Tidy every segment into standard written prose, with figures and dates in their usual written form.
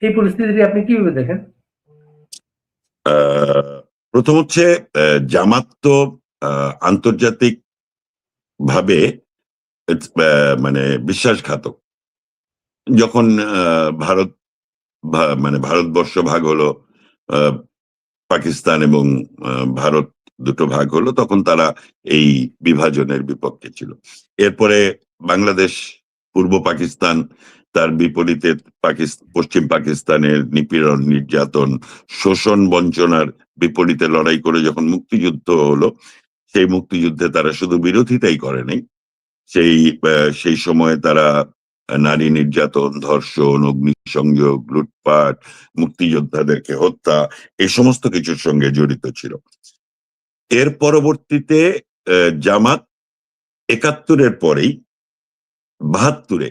এই পরিস্থিতিটি আপনি কিভাবে দেখেন? প্রথম হচ্ছে জামাত তো আন্তর্জাতিক ভাবে মানে বিশ্বাসঘাতক। যখন ভারত মানে ভারতবর্ষ ভাগ হলো, আহ, পাকিস্তান এবং ভারত দুটো ভাগ হলো, তখন তারা এই বিভাজনের বিপক্ষে ছিল। এরপরে বাংলাদেশ, পূর্ব পাকিস্তান, তার বিপরীতে পশ্চিম পাকিস্তানের নিপীড়ন, নির্যাতন, শোষণ, বঞ্চনার বিপরীতে লড়াই করে যখন মুক্তিযুদ্ধ হলো, সেই মুক্তিযুদ্ধে তারা শুধু বিরোধিতাই করে নাই, সেই সেই সময়ে তারা নারী নির্যাতন, ধর্ষণ, অগ্নিসংযোগ, লুটপাট, মুক্তিযোদ্ধাদেরকে হত্যা, এই সমস্ত কিছুর সঙ্গে জড়িত ছিল। এর পরবর্তীতে জামাত ৭১-এর পরেই ৭২-এ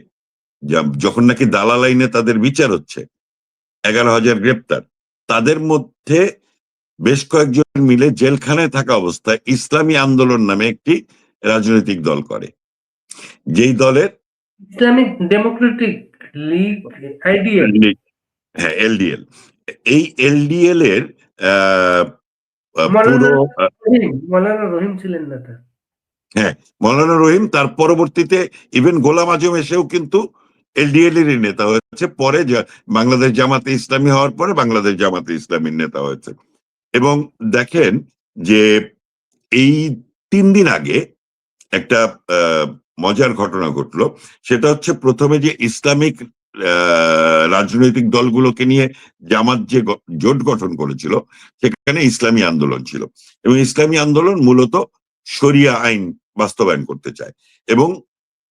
যখন নাকি দালাল আইনে তাদের বিচার হচ্ছে, ১১,০০০ গ্রেপ্তার, তাদের মধ্যে বেশ কয়েকজন মিলে জেলখানায় থাকা অবস্থায় ইসলামী আন্দোলন নামে একটি রাজনৈতিক দল করে, যেই দলের ইসলামিক ডেমোক্রেটিক লীগ, আইডিএল। হ্যাঁ, এলডিএল। এই এলডিএল এর পুরো মৌলানা রহিম ছিলেন নেতা। হ্যাঁ, মৌলানা রহিম, তার পরবর্তীতে ইভেন গোলাম আজম এসেও কিন্তু এলডিএল এর নেতা হয়েছে, পরে বাংলাদেশ জামাতে ইসলামী হওয়ার পরে বাংলাদেশ জামাতে ইসলামীর নেতা হয়েছে। এবং দেখেন যে এই ৩ দিন আগে একটা মজার ঘটনা ঘটলো। সেটা হচ্ছে, প্রথমে যে ইসলামিক রাজনৈতিক দলগুলোকে নিয়ে জামাত যে জোট গঠন করেছিল, সেখানে ইসলামী আন্দোলন ছিল, এবং ইসলামী আন্দোলন মূলত শরিয়া আইন বাস্তবায়ন করতে চায়। এবং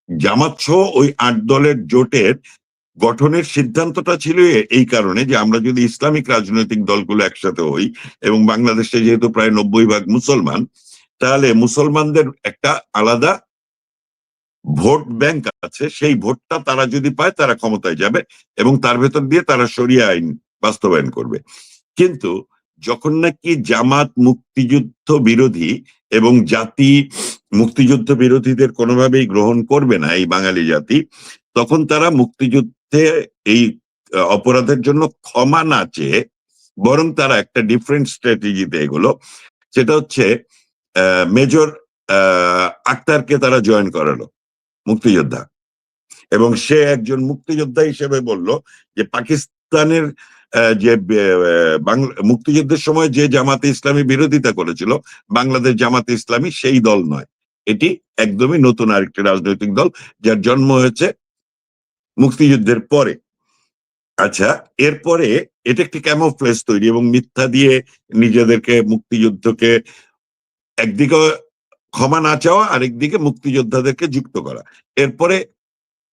জামাত সহ ওই ৮ দলের জোটের গঠনের সিদ্ধান্তটা ছিল এই কারণে যে, আমরা যদি ইসলামিক রাজনৈতিক দলগুলো একসাথে হই, এবং বাংলাদেশে যেহেতু প্রায় ৯০% মুসলমান, তাহলে মুসলমানদের একটা আলাদা ভোট ব্যাংক আছে, সেই ভোটটা তারা যদি পায় তারা ক্ষমতায় যাবে, এবং তার ভেতর দিয়ে তারা শরিয়া আইন বাস্তবায়ন করবে। কিন্তু যখন নাকি জামাত মুক্তিযুদ্ধ বিরোধী এবং জাতি মুক্তিযুদ্ধ বিরোধীদের কোনোভাবেই গ্রহণ করবে না, এই বাঙালি জাতি, তখন তারা মুক্তিযুদ্ধে এই অপরাধের জন্য ক্ষমা না চেয়ে বরং তারা একটা ডিফারেন্ট স্ট্র্যাটেজিতে এগুলো, সেটা হচ্ছে মেজর আক্তারকে তারা জয়েন করালো মুক্তিযোদ্ধা, এবং সে একজন মুক্তিযোদ্ধা হিসেবে বলল যে পাকিস্তানের যে মুক্তিযুদ্ধের সময় যে জামাতে ইসলামী বিরোধিতা করেছিল, বাংলাদেশ জামাতে ইসলামী সেই দল নয়, এটি একদমই নতুন আরেকটি রাজনৈতিক দল, যার জন্ম হয়েছে মুক্তিযুদ্ধের পরে। আচ্ছা, এরপরে এটা একটি ক্যামোফ্লেজ তৈরি এবং মিথ্যা দিয়ে নিজেদেরকে, মুক্তিযুদ্ধকে একদিকে ক্ষমা না চাওয়া, আরেকদিকে মুক্তিযোদ্ধাদেরকে যুক্ত করা। এরপরে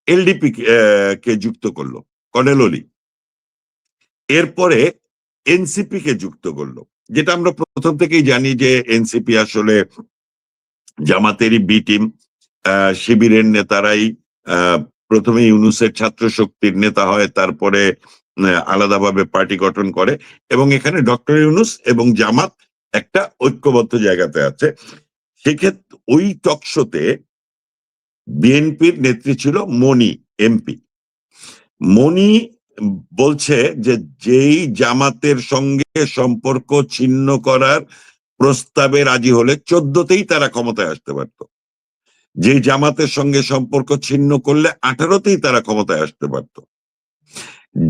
এলডিপি কে যুক্ত করলো কর্নেল অলি, এরপরে এনসিপি কে যুক্ত করলো, যেটা আমরা প্রথম থেকেই জানি যে এনসিপি আসলে জামাতেরই বি টিম। শিবিরের নেতারাই প্রথমে ইউনূসের ছাত্র শক্তির নেতা হয়, তারপরে আলাদাভাবে পার্টি গঠন করে, এবং এখানে ডক্টর ইউনূস এবং জামাত একটা ঐক্যবদ্ধ জায়গাতে আছে। সেক্ষেত্রে ওই টকশোতে বিএনপির নেত্রী ছিল মনি এমপি। মনি বলছে যে, যেই জামাতের সঙ্গে সম্পর্ক ছিন্ন করার প্রস্তাবে রাজি হলে 14তেই তারা ক্ষমতায় আসতে পারত, যে জামাতের সঙ্গে সম্পর্ক ছিন্ন করলে 18তেই তারা ক্ষমতায় আসতে পারত,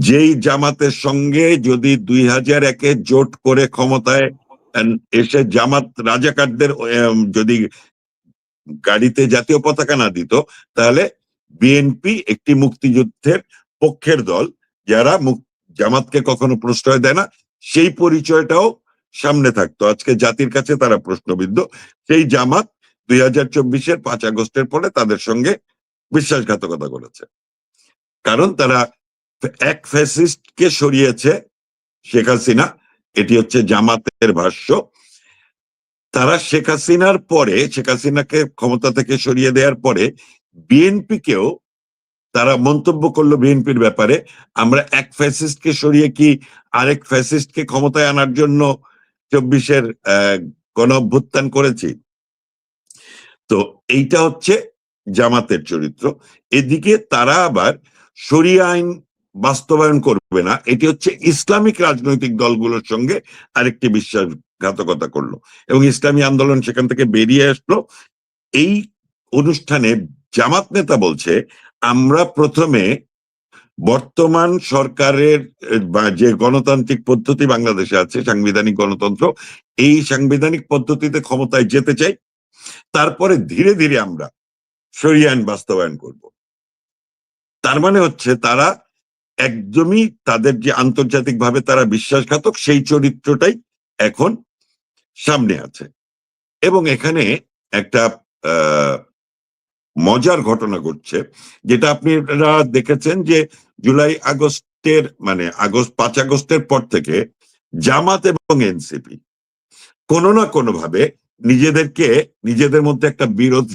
যেই জামাতের সঙ্গে যদি 2001-এ জোট করে ক্ষমতায় এসে জামাত রাজাকারদের যদি গাড়িতে জাতীয় পতাকা না দিত, তাহলে বিএনপি একটি মুক্তিযুদ্ধের পক্ষের দল, যারা জামাতকে কখনো প্রশ্রয় দেয় না, সেই পরিচয়টাও সামনে থাকতো। আজকে জাতির কাছে তারা প্রশ্নবিদ্ধ। সেই জামাত 2024-এর 5 আগস্টের পরে তাদের সঙ্গে বিশ্বাসঘাতকতা করেছে, কারণ তারা এক ফ্যাসিস্টকে সরিয়েছে, শেখ হাসিনা, এটি হচ্ছে জামাতের ভাষ্য। তারা শেখ হাসিনার পরে, শেখ হাসিনাকে ক্ষমতা থেকে সরিয়ে দেওয়ার পরে বিএনপিকেও তারা মন্তব্য করলো বিএনপির ব্যাপারে, আমরা এক ফ্যাসিস্টকে সরিয়ে কি আরেক ফ্যাসিস্টকে ক্ষমতায় আনার জন্য 24-এর গণ অভ্যুত্থান করেছি? তো এইটা হচ্ছে জামাতের চরিত্র। এদিকে তারা আবার শরিয়া আইন বাস্তবায়ন করবে না, এটি হচ্ছে ইসলামিক রাজনৈতিক দলগুলোর সঙ্গে আরেকটি বিশ্বাসঘাতকতা করলো এবং ইসলামী আন্দোলন সেখান থেকে বেরিয়ে আসলো। এই অনুষ্ঠানে জামাত নেতা বলছে, আমরা প্রথমে বর্তমান সরকারের বা যে গণতান্ত্রিক পদ্ধতি বাংলাদেশে আছে, সাংবিধানিক গণতন্ত্র, এই সাংবিধানিক পদ্ধতিতে ক্ষমতায় যেতে চাই, তারপরে ধীরে ধীরে আমরা শরিয়া আইন বাস্তবায়ন করব। তার মানে হচ্ছে তারা একদমই তাদের যে আন্তর্জাতিকভাবে তারা বিশ্বাসঘাতক সেই চরিত্রটাই এখন সামনে আছে। এবং এখানে একটা মজার ঘটনা ঘটছে, যেটা আপনারা দেখেছেন যে জুলাই আগস্টের মানে 5 আগস্টের পর থেকে জামাত এবং এনসিপি কোনো না কোনো ভাবে নিজেদের মধ্যে একটা বিরোধ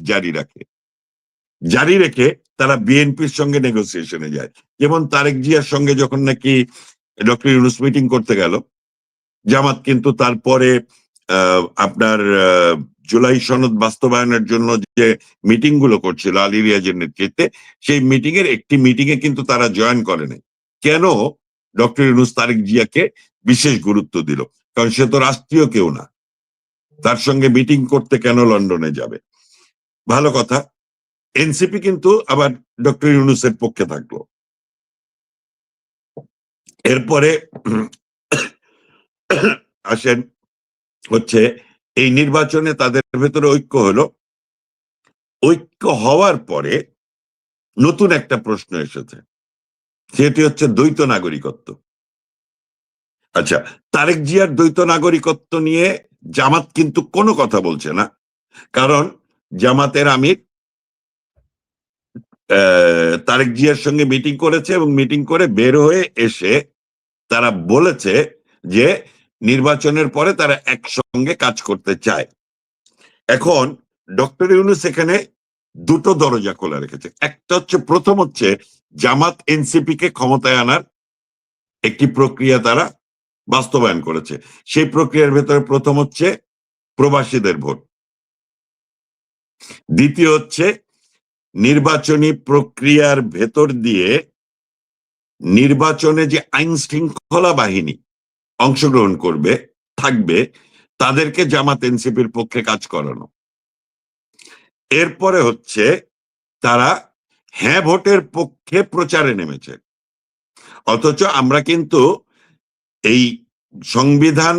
জারি রেখে তারা বিএনপির সঙ্গে নেগোসিয়েশনে যায়। যেমন তারেক জিয়ার সঙ্গে যখন নাকি ডক্টর ইউনূস মিটিং করতে গেল, জামাত কিন্তু তারপরে আপনার জুলাই সনদ বাস্তবায়নের জন্য যে মিটিং গুলো করছিল আলী রিয়াজের নেতৃত্বে, সেই একটি মিটিং এ কিন্তু তারা জয়েন করে নাই। কেন? ডক্টর ইউনূস তারেক জিয়াকে বিশেষ গুরুত্ব দিল, কারণ সে তো রাষ্ট্রীয় কেউ না, তার সঙ্গে মিটিং করতে কেন লন্ডনে যাবে? ভালো কথা। এনসিপি কিন্তু আবার ডক্টর ইউনূসের পক্ষে থাকলো। এরপরে আসেন হচ্ছে এই নির্বাচনে তাদের ভেতরে ঐক্য হলো। ঐক্য হওয়ার পরে নতুন একটা প্রশ্ন এসেছে, সেটি হচ্ছে দ্বৈত নাগরিকত্ব। আচ্ছা, তারেক জিয়ার দ্বৈত নাগরিকত্ব নিয়ে জামাত কিন্তু কোনো কথা বলছে না, কারণ জামাতের আমির তারেক জিয়ার সঙ্গে মিটিং করেছে এবং মিটিং করে বের হয়ে এসে তারা বলেছে যে নির্বাচনের পরে তারা একসঙ্গে কাজ করতে চায়। এখন ডক্টর ইউনূস এখানে দুটো দরজা খোলা রেখেছে। একটা হচ্ছে, প্রথম হচ্ছে জামাত এনসিপি কে ক্ষমতায় আনার একটি প্রক্রিয়া তারা বাস্তবায়ন করেছে। সেই প্রক্রিয়ার ভেতরে প্রথম হচ্ছে প্রবাসীদের ভোট, দ্বিতীয় হচ্ছে নির্বাচনী প্রক্রিয়ার ভেতর দিয়ে নির্বাচনে যে আইন শৃঙ্খলা বাহিনী অংশগ্রহণ থাকবে তাদেরকে জামাত এনসিপির পক্ষে কাজ করানো। এরপরে হচ্ছে তারা হ্যাঁ ভোটের পক্ষে প্রচারে নেমেছে। অথচ আমরা কিন্তু এই সংবিধান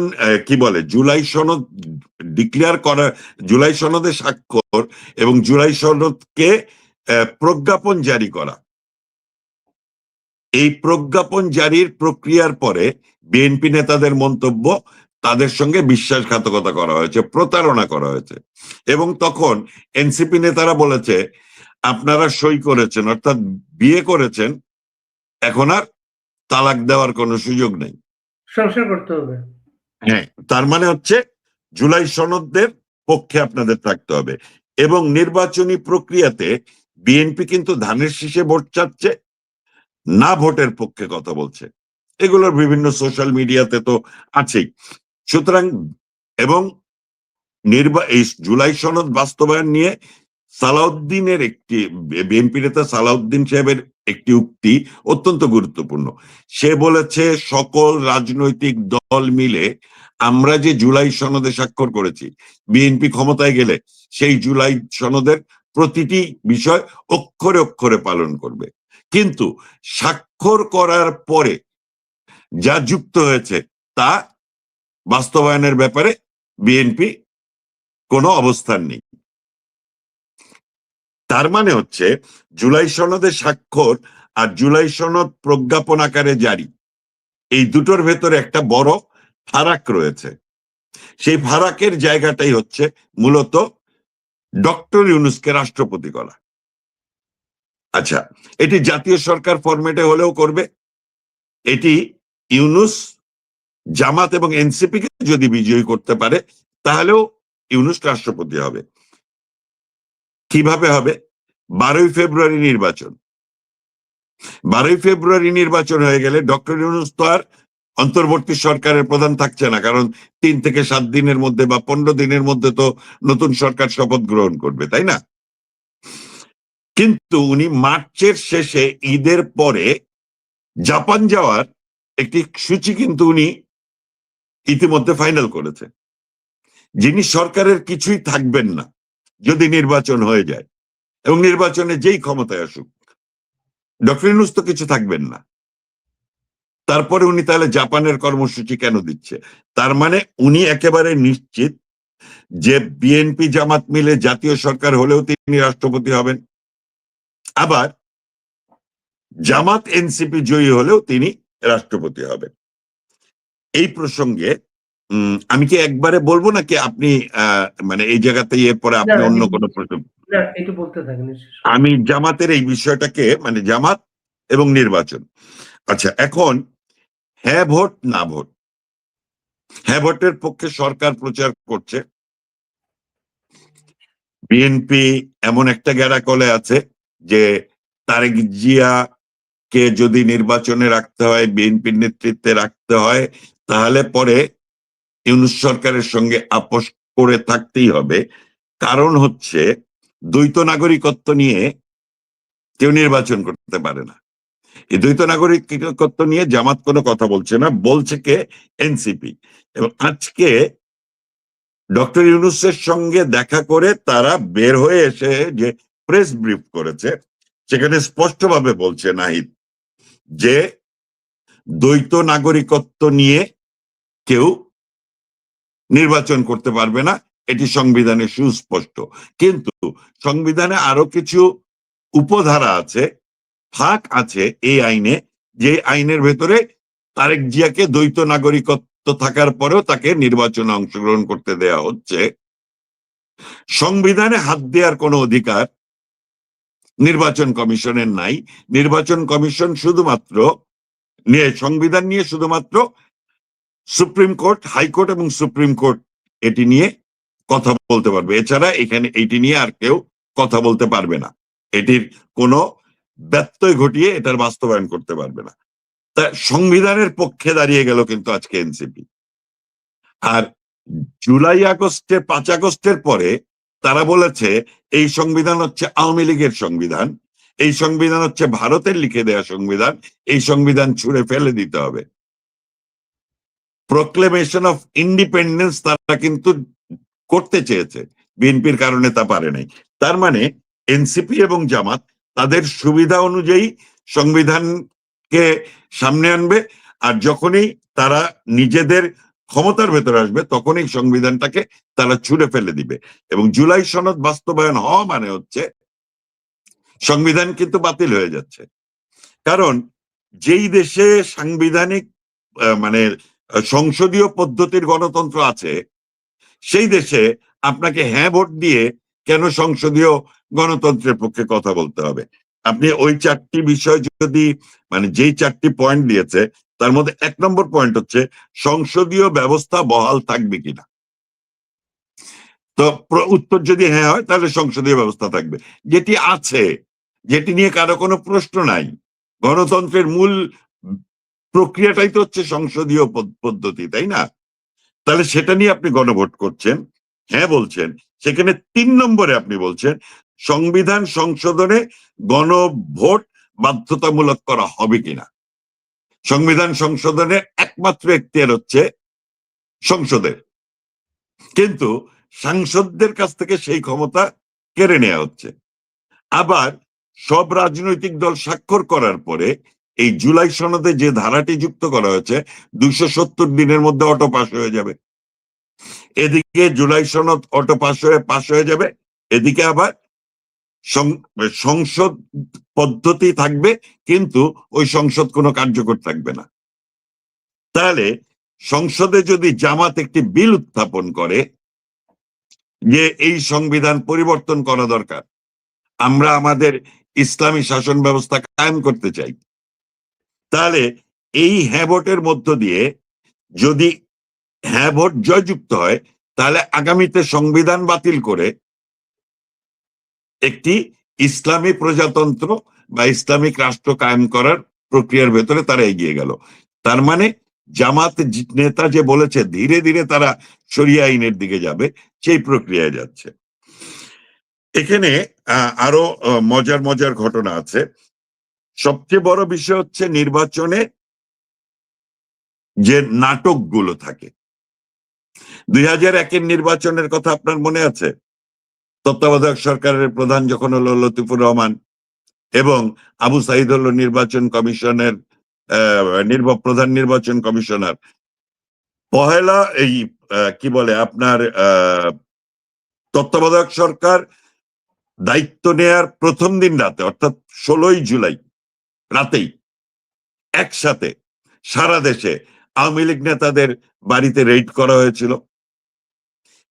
কি বলে জুলাই সনদ ডিক্লেয়ার করা, জুলাই সনদে স্বাক্ষর এবং জুলাই সনদকে প্রজ্ঞাপন জারি করা, এই প্রজ্ঞাপন জারির প্রক্রিয়ার পরে বিএনপি নেতাদের মন্তব্য, তাদের সঙ্গে বিশ্বাসঘাতকতা করা হয়েছে, প্রতারণা করা হয়েছে। এবং তখন এনসিপি নেতারা বলেছে, আপনারা সই করেছেন অর্থাৎ বিয়ে করেছেন, এখন আর তালাক দেওয়ার কোনো সুযোগ নেই, সংসার করতে হবে। হ্যাঁ, তার মানে হচ্ছে জুলাই সনদের পক্ষে আপনাদের থাকতে হবে। এবং নির্বাচনী প্রক্রিয়াতে বিএনপি কিন্তু ধানের শীষে ভোট চাচ্ছে না, ভোটের পক্ষে কথা বলছে। এগুলোর বিভিন্ন সোশ্যাল মিডিয়াতে তো আছেই। সুতরাং এবং এই জুলাই সনদ বাস্তবায়ন নিয়ে সালাউদ্দিনের একটি বিএনপি নেতা সালাউদ্দিন সাহেবের একটি উক্তি অত্যন্ত গুরুত্বপূর্ণ। সে বলেছে, সকল রাজনৈতিক দল মিলে আমরা যে জুলাই সনদে স্বাক্ষর করেছি, বিএনপি ক্ষমতায় গেলে সেই জুলাই সনদের প্রতিটি বিষয় অক্ষরে অক্ষরে পালন করবে, কিন্তু স্বাক্ষর করার পরে যা যুক্ত হয়েছে তা বাস্তবায়নের ব্যাপারে বিএনপি কোনো অবস্থান নেই। তার মানে হচ্ছে জুলাই সনদে স্বাক্ষর আর জুলাই সনদ প্রজ্ঞাপন আকারে জারি, এই দুটোর ভেতরে একটা বড় ফারাক রয়েছে। সেই ফারাকের জায়গাটাই হচ্ছে মূলত ডক্টর ইউনূসকে রাষ্ট্রপতি করা। আচ্ছা, এটি জাতীয় সরকার ফরম্যাটে হলেও করবে, এটি ইউনূস জামাত এবং এনসিপি কে যদি বিজয়ী করতে পারে তাহলেও ইউনূস রাষ্ট্রপতি হবে। কিভাবে হবে? 12ই ফেব্রুয়ারি নির্বাচন। 12ই ফেব্রুয়ারি নির্বাচন হয়ে গেলে ডক্টর ইউনূস তো আর অন্তর্বর্তী সরকারের প্রধান থাকছে না, কারণ 3 থেকে 7 দিনের মধ্যে বা 15 দিনের মধ্যে তো নতুন সরকার শপথ গ্রহণ করবে, তাই না? কিন্তু উনি মার্চের শেষে ঈদের পরে জাপান যাওয়ার একটি সূচি কিন্তু উনি ইতিমধ্যে ফাইনাল করেছে। যিনি সরকারের কিছুই থাকবেন না যদি নির্বাচন হয়ে যায়, এবং নির্বাচনে যেই ক্ষমতায় আসুক, ডক্টর ইউনূস তো কিছু থাকবেন না। তারপরে উনি তাহলে জাপানের কর্মসূচি কেন দিচ্ছে? তার মানে উনি একেবারে নিশ্চিত যে বিএনপি জামাত মিলে জাতীয় সরকার হলেও তিনি রাষ্ট্রপতি হবেন, আবার জামাত এনসিপি জয়ী হলেও তিনি রাষ্ট্রপতি হবেন। এই প্রসঙ্গে আমি কি একবারে বলবো নাকি আপনি মানে এই জায়গাতেই এরপরে না, আপনি অন্য কোনো প্রশ্ন? না, একটু বলতে থাকেন। আমি জামাতের এই বিষয়টাকে, মানে জামাত এবং নির্বাচন, আচ্ছা এখন হ্যাঁ ভোট না ভোট, হ্যাঁ ভোটের পক্ষে সরকার প্রচার করছে, বিএনপি এমন একটা গ্যাড়াকলে আছে যে তারেক জিয়া কে যদি নির্বাচনে রাখতে হয়, বিএনপির নেতৃত্বে রাখতে হয়, তাহলে পরে ইউনূস সরকারের সঙ্গে আপোষ করে থাকতেই হবে। কারণ হচ্ছে দ্বৈত নাগরিকত্ব নিয়ে কেউ নির্বাচন করতে পারে না। এই দ্বৈত নাগরিকত্ব নিয়ে জামাত কোনো কথা বলছে না, বলছে কে? এনসিপি। এবং আজকে ডক্টর ইউনূসের সঙ্গে দেখা করে তারা বের হয়ে এসে যে প্রেস ব্রিফ করেছে, সেখানে স্পষ্টভাবে বলছে নাহিদ যে দ্বৈত নাগরিকত্ব নিয়ে কেউ নির্বাচন করতে পারবে না, এটি সংবিধানে সুস্পষ্ট। কিন্তু সংবিধানে আরো কিছু উপধারা আছে, ফাঁক আছে এই আইনে, যে আইনের ভেতরে তারেক জিয়াকে দ্বৈত নাগরিকত্ব থাকার পরেও তাকে নির্বাচনে অংশগ্রহণ করতে দেয়া হচ্ছে। সংবিধানে হাত দেওয়ার কোনো অধিকার নির্বাচন কমিশনের নাই। নির্বাচন কমিশন শুধুমাত্র সংবিধান নিয়ে শুধুমাত্র সুপ্রিম কোর্ট, হাইকোর্ট এবং সুপ্রিম কোর্ট এটি নিয়ে কথা বলতে পারবে, এছাড়া এখানে এটি নিয়ে আর কেউ কথা বলতে পারবে না, এটির কোনো ব্যত্যয় ঘটিয়ে এটার বাস্তবায়ন করতে পারবে না। তা সংবিধানের পক্ষে দাঁড়িয়ে গেল কিন্তু আজকে এনসিপি। আর জুলাই আগস্টের 5 আগস্টের পরে তারা বলেছে এই সংবিধান হচ্ছে আওয়ামী লীগের সংবিধান, এই সংবিধান হচ্ছে ভারতের লিখে দেয়া সংবিধান, এই সংবিধান ছুঁড়ে ফেলে দিতে হবে। প্রোক্লেমেশন অফ ইন্ডিপেন্ডেন্স তারা কিন্তু করতে চেয়েছে, বিএনপির কারণে তা পারে নাই। তার মানে এনসিপি এবং জামাত তাদের সুবিধা অনুযায়ী সংবিধানকে সামনে আনবে, আর যখনই তারা নিজেদের ক্ষমতার ভেতরে আসবে তখনই সংবিধানটাকে তারা ছুঁড়ে ফেলে দিবে। এবং জুলাই সনদ বাস্তবায়ন হওয়া মানে হচ্ছে সংবিধান কিন্তু বাতিল হয়ে যাচ্ছে। কারণ যেই দেশে সাংবিধানিক মানে সংসদীয় পদ্ধতির গণতন্ত্র আছে, সেই দেশে আপনাকে হ্যাঁ ভোট দিয়ে কেন সংসদীয় গণতন্ত্রের পক্ষে কথা বলতে হবে? আপনি ওই 4টি বিষয় যদি, মানে যেই 4টি পয়েন্ট দিয়েছে তার মধ্যে 1 নম্বর পয়েন্ট হচ্ছে সংসদীয় ব্যবস্থা বহাল থাকবে কিনা। তো উত্তর যদি হ্যাঁ হয় তাহলে সংসদীয় ব্যবস্থা থাকবে, যেটি আছে, যেটি নিয়ে কারো কোনো প্রশ্ন নাই। গণতন্ত্রের মূল প্রক্রিয়াটাই তো হচ্ছে সংসদীয় পদ্ধতি, তাই না? তাহলে সেটা নিয়ে আপনি গণভোট করছেন, হ্যাঁ বলছেন। সেখানে 3 নম্বরে আপনি বলছেন সংবিধান সংশোধনে গণভোট বাধ্যতামূলক করা হবে কিনা। সংবিধান সংশোধনের একমাত্র এখতিয়ার হচ্ছে সংসদের, কিন্তু সাংসদদের কাছ থেকে সেই ক্ষমতা কেড়ে নেওয়া হচ্ছে। আবার সব রাজনৈতিক দল স্বাক্ষর করার পরে এই জুলাই সনদে যে ধারাটি যুক্ত করা হয়েছে 270 দিনের মধ্যে অটো পাস হয়ে যাবে। এদিকে জুলাই সনদ অটো পাস হয়ে যাবে, এদিকে আবার সংসদ পদ্ধতি থাকবে, কিন্তু ওই সংসদ কোনো কার্যকর থাকবে না। তাহলে সংসদে যদি জামাত একটি বিল উত্থাপন করে যে এই সংবিধান পরিবর্তন করা দরকার, আমরা আমাদের ইসলামী শাসন ব্যবস্থা কায়েম করতে চাই, তাহলে এই হ্যাঁ ভোটের মধ্য দিয়ে যদি হ্যাঁ ভোট জয়যুক্ত হয়, তাহলে আগামীতে সংবিধান বাতিল করে একটি ইসলামী প্রজাতন্ত্র বা ইসলামিক রাষ্ট্র কায়েম করার প্রক্রিয়ার ভেতরে তারা এগিয়ে গেল। তার মানে জামাত নেতা যে বলেছে ধীরে ধীরে তারা শরিয়া আইনের দিকে যাবে, সেই প্রক্রিয়ায় যাচ্ছে। এখানে আরো মজার মজার ঘটনা আছে। সবচেয়ে বড় বিষয় হচ্ছে নির্বাচনে যে নাটকগুলো থাকে। 2001-এর নির্বাচনের কথা আপনার মনে আছে? তত্ত্বাবধায়ক সরকারের প্রধান যখন হলো লতিফুর রহমান এবং আবু সাইদ হলো নির্বাচন কমিশনের প্রধান নির্বাচন কমিশনার। পহেলা এই কি বলে আপনার তত্ত্বাবধায়ক সরকার দায়িত্ব নেয়ার প্রথম দিন রাতে, অর্থাৎ 16ই জুলাই রাতেই একসাথে সারা দেশে আওয়ামী লীগ নেতাদের বাড়িতে রেড করা হয়েছিল।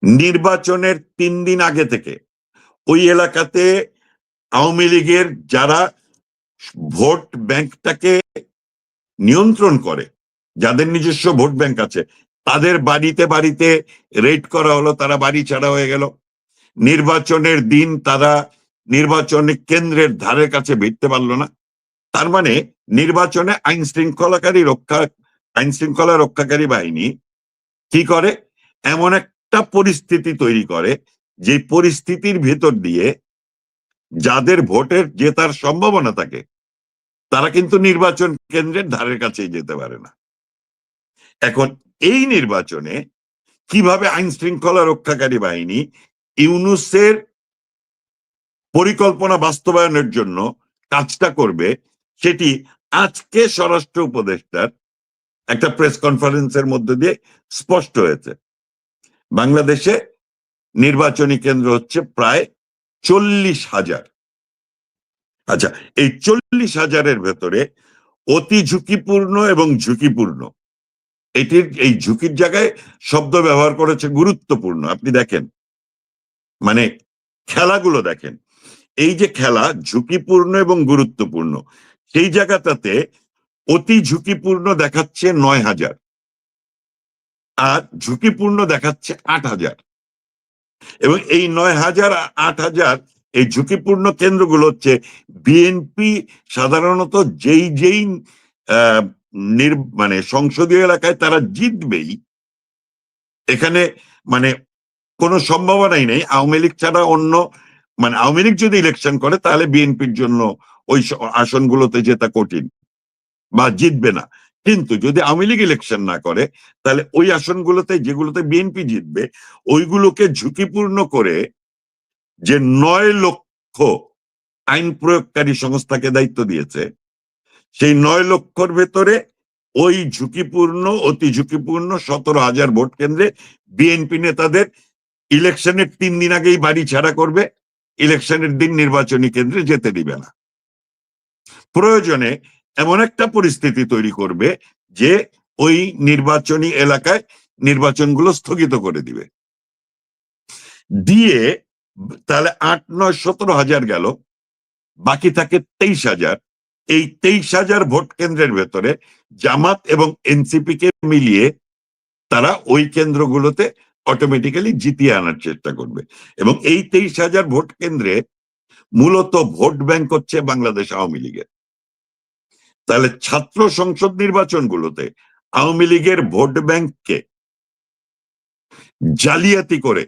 নির্বাচনের 3 দিন আগে থেকে ওই এলাকাতে আওয়ামী লীগের যারা ভোট ব্যাংকটাকে নিয়ন্ত্রণ করে, যাদের নিজস্ব ভোট ব্যাংক আছে, তাদের বাড়িতে বাড়িতে রেড করা হলো, তারা বাড়ি ছাড়া হয়ে গেল। নির্বাচনের দিন তারা নির্বাচনী কেন্দ্রের ধারে কাছে ভিড়তে পারলো না। তার মানে নির্বাচনে আইন শৃঙ্খলা রক্ষাকারী বাহিনী কি করে, এমন একটা পরিস্থিতি তৈরি করে যে পরিস্থিতির ভেতর দিয়ে যাদের ভোটের জেতার সম্ভাবনা থাকে তারা কিন্তু নির্বাচন কেন্দ্রের ধারের কাছেই যেতে পারে না। এখন এই নির্বাচনে কিভাবে আইন শৃঙ্খলা রক্ষাকারী বাহিনী ইউনূসের পরিকল্পনা বাস্তবায়নের জন্য কাজটা করবে, সেটি আজকে স্বরাষ্ট্র উপদেষ্টার একটা প্রেস কনফারেন্সের মধ্যে দিয়ে স্পষ্ট হয়েছে। বাংলাদেশে নির্বাচনী কেন্দ্র হচ্ছে প্রায় 40,000। আচ্ছা, এই 40,000-এর ভেতরে অতি ঝুঁকিপূর্ণ এবং ঝুঁকিপূর্ণ, এটির এই ঝুঁকির জায়গায় শব্দ ব্যবহার করেছে গুরুত্বপূর্ণ। আপনি দেখেন, মানে খেলাগুলো দেখেন, এই যে খেলা ঝুঁকিপূর্ণ এবং গুরুত্বপূর্ণ, সেই জায়গাটাতে অতি ঝুঁকিপূর্ণ দেখাচ্ছে 9,000 আর ঝুঁকিপূর্ণ দেখাচ্ছে 8,000। এবং এই 9,000 8,000 এই ঝুঁকিপূর্ণ কেন্দ্রগুলো হচ্ছে বিএনপি সাধারণত যেই মানে সংসদীয় এলাকায় তারা জিতবেই, এখানে মানে কোনো সম্ভাবনাই নেই আওয়ামী লীগ ছাড়া অন্য, মানে আওয়ামী লীগ যদি ইলেকশন করে তাহলে বিএনপির জন্য ওই আসনগুলোতে জেতা কঠিন বা জিতবে না। কিন্তু যদি আওয়ামী লীগ ইলেকশন না করে তাহলে ওই আসনগুলোতে যেগুলোতে বিএনপি জিতবে ওইগুলোকে ঝুঁকিপূর্ণ করে যে 9 লক্ষ আইন প্রয়োগকারী সংস্থাকে দায়িত্ব দিয়েছে, সেই 9 লক্ষর ভেতরে ওই ঝুঁকিপূর্ণ অতি ঝুঁকিপূর্ণ 17,000 ভোট কেন্দ্রে বিএনপি নেতাদের ইলেকশনের 3 দিন আগেই বাড়ি ছাড়া করবে, ইলেকশনের দিন নির্বাচনী কেন্দ্রে যেতে দিবে না। প্রয়োজনে এমন একটা পরিস্থিতি তৈরি করবে যে ওই নির্বাচনী এলাকায় নির্বাচনগুলো স্থগিত করে দিবে, দিয়ে তাহলে 8, 9, 17,000 গেল, বাকি থাকে 23,000। এই 23,000 ভোট কেন্দ্রের ভেতরে জামাত এবং এনসিপি কে মিলিয়ে তারা ওই কেন্দ্রগুলোতে অটোমেটিক্যালি জিতিয়ে আনার চেষ্টা করবে। এবং এই 23,000 ভোট কেন্দ্রে মূলত ভোট ব্যাংক হচ্ছে বাংলাদেশ আওয়ামী লীগের। তাহলে ছাত্র সংসদ নির্বাচনগুলোতে আওয়ামী লীগের ভোট ব্যাংককে জালিয়াতি করে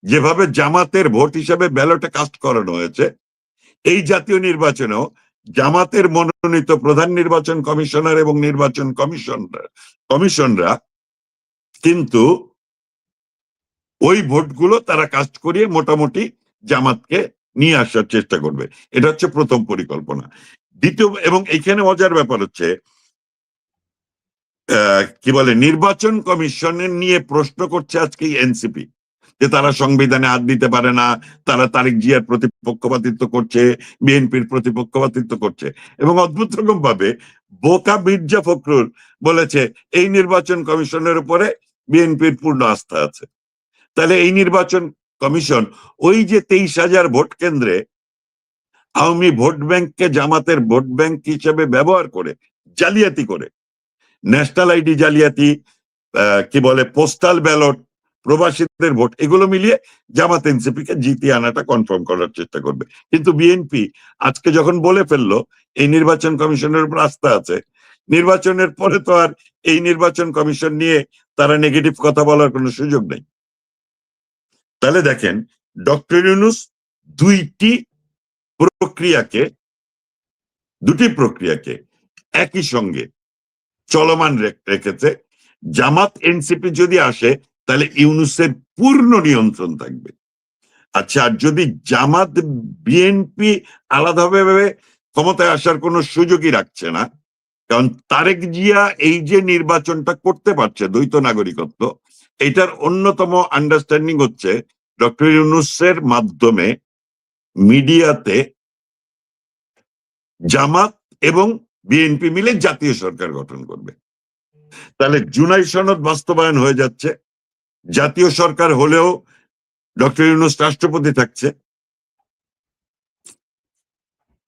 যেভাবে জামাতের ভোট হিসাবে ব্যালটে কাস্ট করানো হয়েছে, এই জাতীয় নির্বাচনেও জামাতের মনোনীত প্রধান নির্বাচন কমিশনার এবং নির্বাচন কমিশনরা কিন্তু ওই ভোটগুলো তারা কাস্ট করিয়ে মোটামুটি জামাতকে নিয়ে আসার চেষ্টা করবে। এটা হচ্ছে প্রথম পরিকল্পনা। দ্বিতীয়, এবং এইখানে মজার ব্যাপার হচ্ছে কি বলে, নির্বাচন কমিশনের নিয়ে প্রশ্ন করছে আজকে এনসিপি যে তারা সংবিধানে হাত দিতে পারে না, তারা তারেক জিয়ার প্রতিপক্ষপাতিত্ব করছে, বিএনপির প্রতিপক্ষপাতিত্ব করছে। এবং অদ্ভুত রকম ভাবে বোকা মির্জা ফখরুল বলেছে এই নির্বাচন কমিশনের উপরে বিএনপির পূর্ণ আস্থা আছে। তাহলে এই নির্বাচন কমিশন ওই যে 23,000 ভোট কেন্দ্রে আওয়ামী ভোট ব্যাংককে জামাতের ভোট ব্যাংক হিসেবে ব্যবহার করে জালিয়াতি করে, ন্যাশনাল আইডি জালিয়াতি, কি বলে পোস্টাল ব্যালট, প্রবাসীদের ভোট, এগুলো মিলিয়ে জামাত এনসিপি কে জিতিয়ে আনাটা কনফার্ম করার চেষ্টা করবে। কিন্তু বিএনপি আজকে যখন বলে ফেললো এই নির্বাচন কমিশনের উপর আস্থা আছে, নির্বাচনের পরে তো আর এই নির্বাচন কমিশন নিয়ে তারা নেগেটিভ কথা বলার কোনো সুযোগ নেই। তাহলে দেখেন, ডক্টর ইউনূস দুইটি প্রক্রিয়াকে দুটি প্রক্রিয়াকে একই সঙ্গে চলমান রেখেছে। জামাত এনসিপি যদি আসে তাহলে ইউনূসের পূর্ণ নিয়ন্ত্রণ থাকবে। আচ্ছা, আর যদি জামাত বিএনপি আলাদাভাবে ক্ষমতায় আসার কোনো সুযোগই রাখছে না, কারণ তারেক জিয়া এই যে নির্বাচনটা করতে পারছে দ্বৈত নাগরিকত্ব, এটার অন্যতম আন্ডারস্ট্যান্ডিং হচ্ছে ডক্টর ইউনূসের মাধ্যমে মিডিয়াতে জামাত এবং বিএনপি মিলে জাতীয় সরকার গঠন করবে। তাহলে জুলাই সনদ বাস্তবায়ন হয়ে যাচ্ছে, জাতীয় সরকার হলেও ডক্টর ইউনূস রাষ্ট্রপতি থাকছে,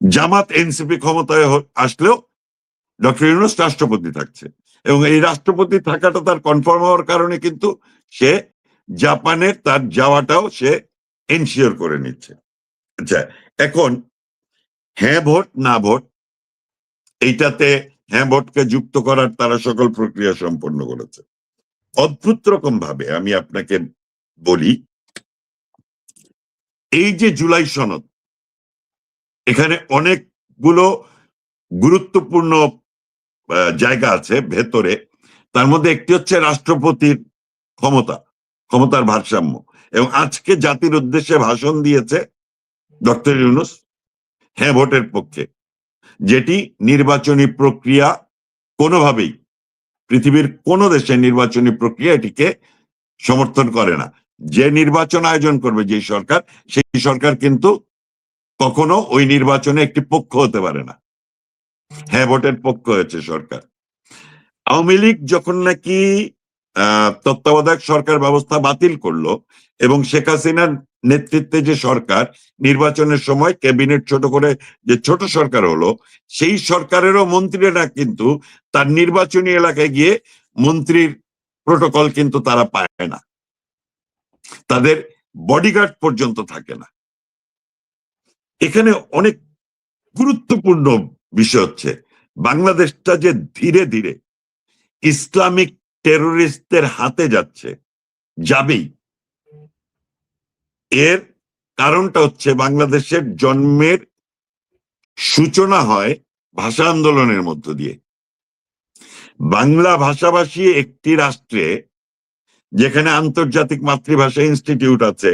জামাত এনসিপি ক্ষমতায় আসলেও ডক্টর ইউনূস রাষ্ট্রপতি থাকছে, এবং এই রাষ্ট্রপতি থাকাটা তার কনফার্ম হওয়ার কারণে কিন্তু সে জাপানের তার যাওয়াটাও সে এনশিওর করে নিচ্ছে। আচ্ছা, এখন হ্যাঁ ভোট না ভোট, এইটাতে হ্যাঁ ভোটকে যুক্ত করার তারা সকল প্রক্রিয়া সম্পন্ন করেছে। অদ্ভুত রকম ভাবে আমি আপনাকে বলি, এই যে জুলাই সনদ, এখানে অনেকগুলো গুরুত্বপূর্ণ জায়গা আছে ভেতরে। তার মধ্যে একটি হচ্ছে রাষ্ট্রপতির ক্ষমতার ভারসাম্য, এবং আজকে জাতির উদ্দেশ্যে ভাষণ দিয়েছে ডক্টর ইউনূস হ্যাঁ ভোটের পক্ষে, যেটি নির্বাচনী প্রক্রিয়া কোনোভাবেই পৃথিবীর কোন দেশের নির্বাচনী প্রক্রিয়া এটিকে সমর্থন করে না। যে নির্বাচন আয়োজন করবে যে সরকার, সেই সরকার কিন্তু কখনো ওই নির্বাচনে একটি পক্ষ হতে পারে না। হ্যাঁ ভোটের পক্ষ হয়েছে সরকার। আওয়ামী লীগ যখন নাকি তত্ত্বাবধায়ক সরকার ব্যবস্থা বাতিল করলো এবং শেখ হাসিনার নেতৃত্বে যে সরকার নির্বাচনের সময় ক্যাবিনেট ছোট করে যে ছোট সরকার হলো, সেই সরকারেরও মন্ত্রীরা কিন্তু তার নির্বাচনী এলাকায় গিয়ে মন্ত্রীর প্রোটোকল কিন্তু তারা পায় না, তাদের বডিগার্ড পর্যন্ত থাকে না। এখানে অনেক গুরুত্বপূর্ণ বিষয় হচ্ছে বাংলাদেশটা যে ধীরে ধীরে ইসলামিক টেরোরিস্টদের হাতে যাবেই, এর কারণটা হচ্ছে বাংলাদেশের জন্মের সূচনা হয় ভাষা আন্দোলনের মধ্য দিয়ে। বাংলা ভাষাভাষী একটি রাষ্ট্রে, যেখানে আন্তর্জাতিক মাতৃভাষা ইনস্টিটিউট আছে,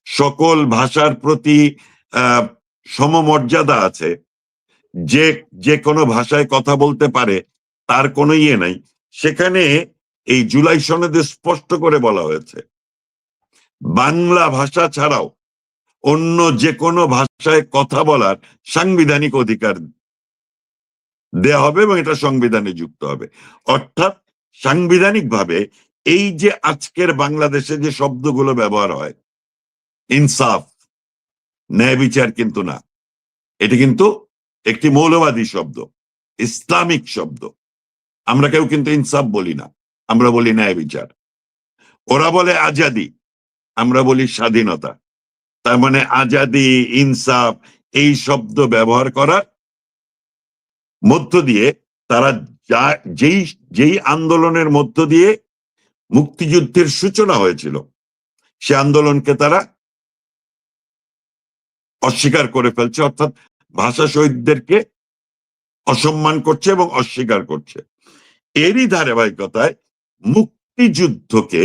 সকল ভাষার প্রতি সমমর্যাদা আছে, যে কোনো ভাষায় কথা বলতে পারে, তার কোনো ইয়ে নাই, সেখানে এই জুলাই সনদে স্পষ্ট করে বলা হয়েছে বাংলা ভাষা ছাড়াও অন্য যে কোনো ভাষায় কথা বলার সাংবিধানিক অধিকার দেয়া হবে এবং এটা সংবিধানে যুক্ত হবে। অর্থাৎ সাংবিধানিক ভাবে এই যে আজকের বাংলাদেশে যে শব্দগুলো ব্যবহার হয়, ইনসাফ, ন্যায় বিচার কিন্তু না, এটি কিন্তু একটি মৌলবাদী শব্দ, ইসলামিক শব্দ। আমরা কেউ কিন্তু ইনসাফ বলি না, আমরা বলি ন্যায় বিচার। ওরা বলে আজাদি, আমরা বলি স্বাধীনতা। তার মানে আজাদি, ইনসাফ এই শব্দ ব্যবহার করার মধ্য দিয়ে তারা যেই আন্দোলনের মধ্য দিয়ে মুক্তিযুদ্ধের সূচনা হয়েছিল, সে আন্দোলনকে তারা অস্বীকার করে ফেলছে, অর্থাৎ ভাষা শহীদদেরকে অসম্মান করছে এবং অস্বীকার করছে। এরই ধারাবাহিকতায় মুক্তিযুদ্ধকে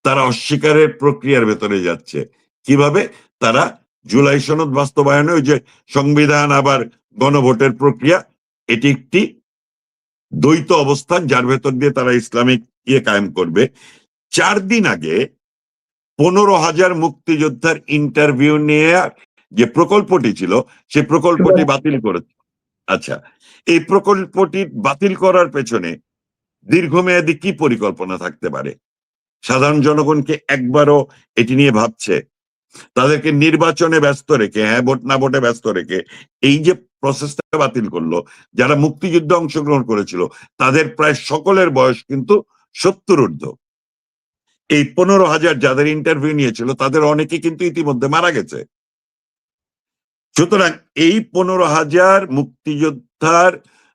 তারা অস্বীকারের প্রক্রিয়ার ভেতরে যাচ্ছে। কিভাবে? তারা জুলাই সনদ বাস্তবায়নে ওই যে সংবিধান আবার গণভোটের প্রক্রিয়া, এটি একটি দ্বৈত অবস্থান যার ভেতর দিয়ে তারা ইসলামিক ইয়ে কায়েম করবে। 4 দিন আগে 15,000 মুক্তিযোদ্ধার ইন্টারভিউ নিয়ে যে প্রকল্পটি ছিল, সে প্রকল্পটি বাতিল করেছে। আচ্ছা, এই প্রকল্পটি বাতিল করার পেছনে দীর্ঘমেয়াদী কি পরিকল্পনা থাকতে পারে? সাধারণ জনগণকে একবারও এটি নিয়ে ভাবছে? তাদেরকে নির্বাচনে ব্যস্ত রেখে, হ্যাঁ ভোট না ভোটে ব্যস্ত রেখে এই যে প্রসেসটা বাতিল করলো, যারা মুক্তিযুদ্ধে অংশগ্রহণ করেছিল তাদের প্রায় সকলের বয়স কিন্তু 70 ঊর্ধ্ব। এই 15,000 যাদের ইন্টারভিউ নিয়েছিল তাদের অনেকে কিন্তু ইতিমধ্যে মারা গেছে। সুতরাং এই 15,000 মুক্তিযোদ্ধার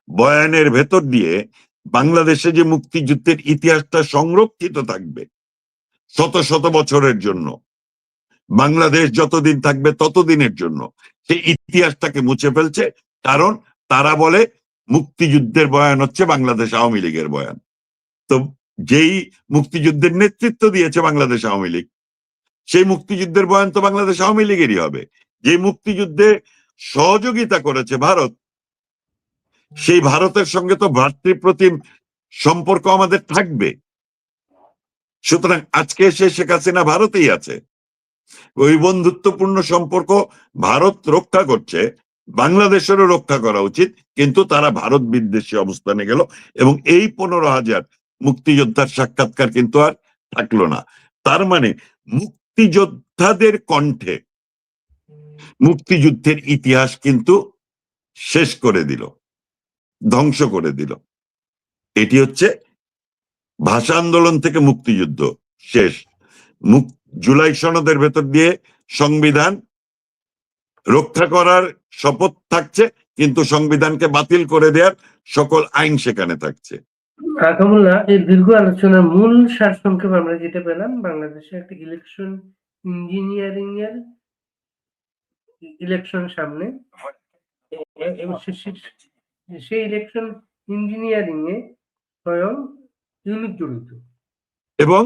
বয়ানের ভেতর দিয়ে বাংলাদেশে যে মুক্তিযুদ্ধের ইতিহাসটা সংরক্ষিত থাকবে শত শত বছরের জন্য, বাংলাদেশ যতদিন থাকবে ততদিনের জন্য, সেই ইতিহাসটাকে মুছে ফেলছে। কারণ তারা বলে মুক্তিযুদ্ধের বয়ান হচ্ছে বাংলাদেশ আওয়ামী লীগের বয়ান। তো যেই মুক্তিযুদ্ধের নেতৃত্ব দিয়েছে বাংলাদেশ আওয়ামী লীগ, সেই মুক্তিযুদ্ধের বয়ান তো বাংলাদেশ আওয়ামী লীগেরই হবে। যে মুক্তিযুদ্ধে সহযোগিতা করেছে ভারত, সেই ভারতের সঙ্গে তো ভ্রাতৃপ্রতিম সম্পর্ক আমাদের থাকবে। সুতরাং আজকে এসে শেখ হাসিনা ভারতেই আছে, ওই বন্ধুত্বপূর্ণ সম্পর্ক ভারত রক্ষা করছে, বাংলাদেশেরও রক্ষা করা উচিত, কিন্তু তারা ভারত বিদ্বেষী অবস্থানে গেল এবং এই 15,000 মুক্তিযোদ্ধার সাক্ষাৎকার কিন্তু আর থাকলো না। তার মানে মুক্তিযোদ্ধাদের কণ্ঠে মুক্তিযুদ্ধের ইতিহাস কিন্তু শেষ করে দিল, ধ্বংস করে দিল। এটি হচ্ছে ভাষা আন্দোলন থেকে মুক্তিযুদ্ধ শেষ। জুলাই সনদের ভেতর দিয়ে সংবিধান রক্ষা করার শপথ থাকছে, কিন্তু সংবিধানকে বাতিল করে দেওয়ার সকল আইন সেখানে থাকছে। কাকামুল্লাহ, এই দীর্ঘ আলোচনার মূল সারসংক্ষেপ আমরা যেটা পেলাম, বাংলাদেশে একটা ইলেকশন ইঞ্জিনিয়ারিং এর ইলেকশন সামনে, এবং সেই ইলেকশন ইঞ্জিনিয়ারিং এ স্বয়ং ইউনিট জড়িত এবং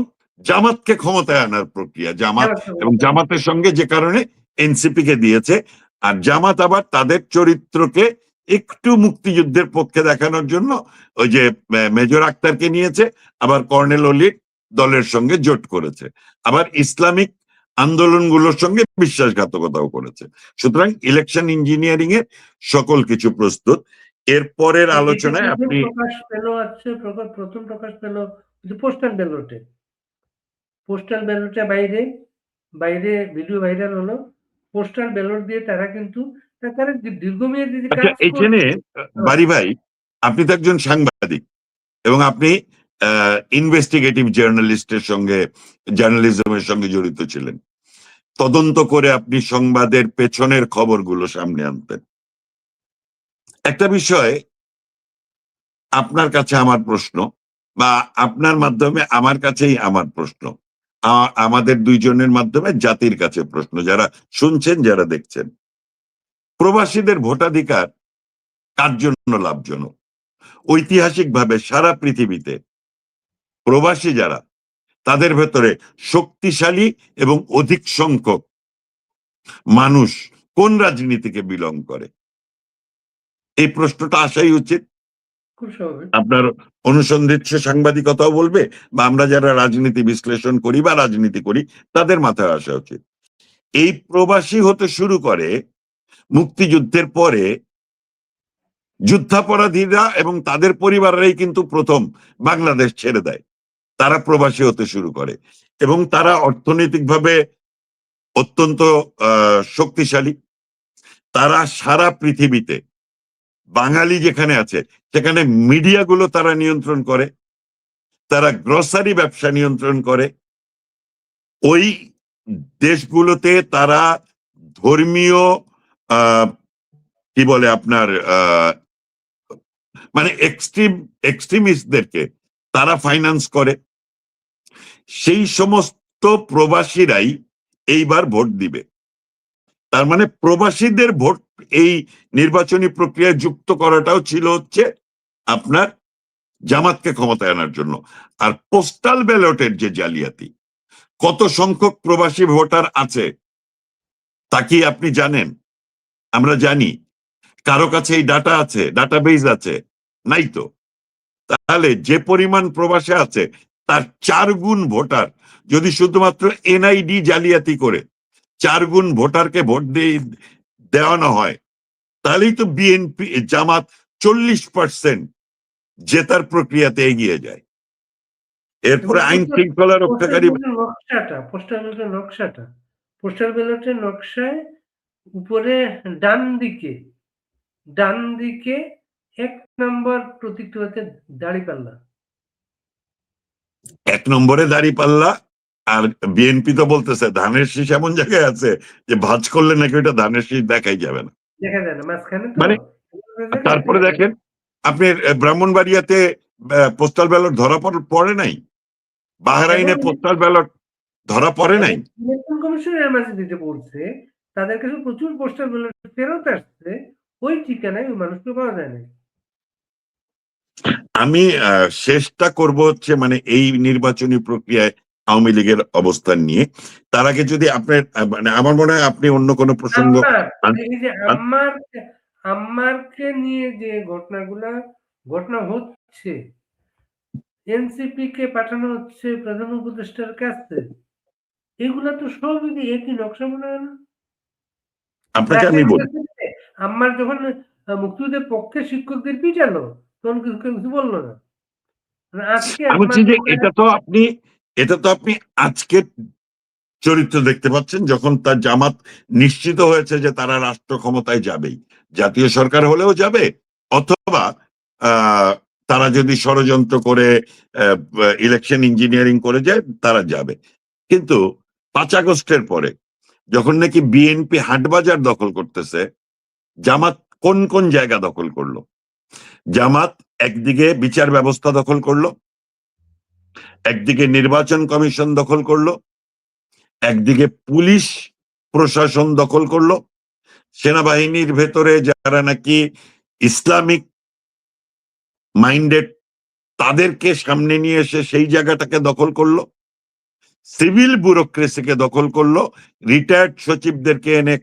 জামাতকে ক্ষমতায় আনার প্রক্রিয়া, জামাত এবং জামাতের সঙ্গে যে কারণে এনসিপি কে দিয়েছে। আর জামাত আবার তাদের চরিত্রকে একটু মুক্তিযুদ্ধের পক্ষে দেখানোর জন্য ওই যে মেজর আক্তারকে নিয়েছে, আবার কর্নেল অলির দলের সঙ্গে জোট করেছে, আবার ইসলামিক আন্দোলনগুলোর সঙ্গে বিশ্বাসঘাতকতাও করেছে। সুতরাং ইলেকশন ইঞ্জিনিয়ারিং এর সকল কিছু প্রস্তুত। এরপরের আলোচনায় আপনি প্রকাশ পেল, প্রথম প্রকাশ পেল পোস্টাল ব্যালটে। পোস্টাল ব্যালটে বাইরে ভিডিও ভাইরাল হলো, পোস্টাল ব্যালট দিয়ে তারা কিন্তু তারা দীর্ঘমেয়াদী কাজ করছে। এইখানে বারি ভাই, আপনি তো একজন সাংবাদিক এবং আপনি ইনভেস্টিগেটিভ জার্নালিজমের সঙ্গে জড়িত ছিলেন। তদন্ত করে আপনি সংবাদের পেছনের খবরগুলো সামনে আনতেন। একটা বিষয় আপনার কাছে আমার প্রশ্ন, বা আপনার মাধ্যমে আমার কাছেই আমার প্রশ্ন, আমাদের দুইজনের মাধ্যমে জাতির কাছে প্রশ্ন, যারা শুনছেন যারা দেখছেন। প্রবাসীদের ভোটাধিকার কার জন্য লাভজনক? ঐতিহাসিকভাবে সারা পৃথিবীতে প্রবাসী যারা, তাদের ভেতরে শক্তিশালী এবং অধিক সংখ্যক মানুষ কোন রাজনীতিকে বিলং করে? এই প্রশ্নটা আসাই উচিত। আপনার অনুসন্ধিৎস সাংবাদিকতাও বলবে, বা আমরা যারা রাজনীতি বিশ্লেষণ করি বা রাজনীতি করি তাদের মাথায় আসা উচিত। এই প্রবাসী হতে শুরু করে মুক্তিযুদ্ধের পরে যুদ্ধাপরাধীরা এবং তাদের পরিবারেরাই কিন্তু প্রথম বাংলাদেশ ছেড়ে দেয়। তারা প্রবাসী হতে শুরু করে এবং তারা অর্থনৈতিকভাবে অত্যন্ত শক্তিশালী। তারা সারা পৃথিবীতে বাঙালি যেখানে আছে সেখানে মিডিয়াগুলো তারা নিয়ন্ত্রণ করে, তারা গ্রসারি ব্যবসা নিয়ন্ত্রণ করে। ওই দেশগুলোতে তারা ধর্মীয় কি বলে আপনার মানে এক্সট্রিমিস্টদেরকে তারা ফাইন্যান্স করে। সেই সমস্ত প্রবাসীরাই এইবার ভোট দিবে। তার মানে প্রবাসীদের ভোট এই নির্বাচনী প্রক্রিয়ায় যুক্ত করাটাও ছিল হচ্ছে আপনার জামাতকে ক্ষমতায় আনার জন্য। আর পোস্টাল ব্যালটের যে জালিয়াতি, কত সংখ্যক প্রবাসী ভোটার আছে তা কি আপনি জানেন? আমরা জানি। কারো কাছে এই ডাটা আছে, ডাটাবেজ আছে? নাই তো। তাহলে যে পরিমাণ প্রবাসে আছে তার 4 গুণ ভোটার যদি শুধুমাত্র এনআইডি জালিয়াতি করে 4 গুণ ভোটারকে ভোট দেওয়ানো হয়, তাহলেই তো বিএনপি জামাত 40% জেতার প্রক্রিয়াতে এগিয়ে যায়। এরপরে আইন শৃঙ্খলা রক্ষাকারী পোস্টাল ব্যালটের নকশায় উপরে ডান দিকে 1 নম্বর প্রতীকটি হচ্ছে দাঁড়িপাল্লা। 1 নম্বরে দাঁড়িপাল্লা। আর বিএনপি তো বলতেছে ধানের শীষ এমন জায়গায় আছে যে ভাঁজ করলে নাকি ওইটা ধানের শীষ দেখাই যাবে না, দেখা যায় না মাঝখানে। মানে তারপরে দেখেন আপনি ব্রাহ্মণবাড়িয়াতে পোস্টাল ব্যালট ধরা পড়ে নাই, বাহরাইনে পোস্টাল ব্যালট ধরা পড়ে নাই। ইলেকশন কমিশনের এমআরসি দিতে বলছে, তাদের কাছে প্রচুর পোস্টাল ব্যালট ফেরত আসছে, ওই ঠিকানায় ওই মানুষকে পাওয়া যায় না। আমি শেষটা করব হচ্ছে মানে এই নির্বাচনী প্রক্রিয়ায় আওয়ামী লীগের অবস্থান নিয়ে। তার আগে যদি আপনার মানে আমার মনে হয় আপনি অন্য কোনো প্রসঙ্গ এই যে আম্মারকে নিয়ে যে ঘটনা হচ্ছে, এনসিপি কে পাঠানো হচ্ছে প্রধান উপদেষ্টার কাছে, এগুলা তো সবই একই নকশা মনে হয় না? আপনাকে আমি বলি, আম্মার যখন মুক্তিযুদ্ধের পক্ষে শিক্ষকদের পিটালো তখন কিছু বললো না। আজকে আমি বলছি যে এটা তো আপনি আজকের চরিত্র দেখতে পাচ্ছেন, যখন তার জামাত নিশ্চিত হয়েছে যে তারা রাষ্ট্র ক্ষমতায় যাবেই, জাতীয় সরকার হলেও যাবে, অথবা তারা যদি ষড়যন্ত্র করে ইলেকশন ইঞ্জিনিয়ারিং করে যায় তারা যাবে। কিন্তু 5 আগস্টের পরে যখন নাকি বিএনপি হাটবাজার দখল করতেছে, জামাত কোন কোন জায়গা দখল করলো? জামাত একদিকে বিচার ব্যবস্থা দখল করলো, একদিকে নির্বাচন কমিশন দখল করলো, একদিকে পুলিশ প্রশাসন দখল করলো, সেনাবাহিনীর ভেতরে যারা নাকি ইসলামিক মাইন্ডেড তাদেরকে সামনে নিয়ে এসে সেই জায়গাটাকে দখল করলো, সিভিল ব্যুরোক্রেসিকে দখল করলো, রিটায়ার্ড সচিবদেরকে এনে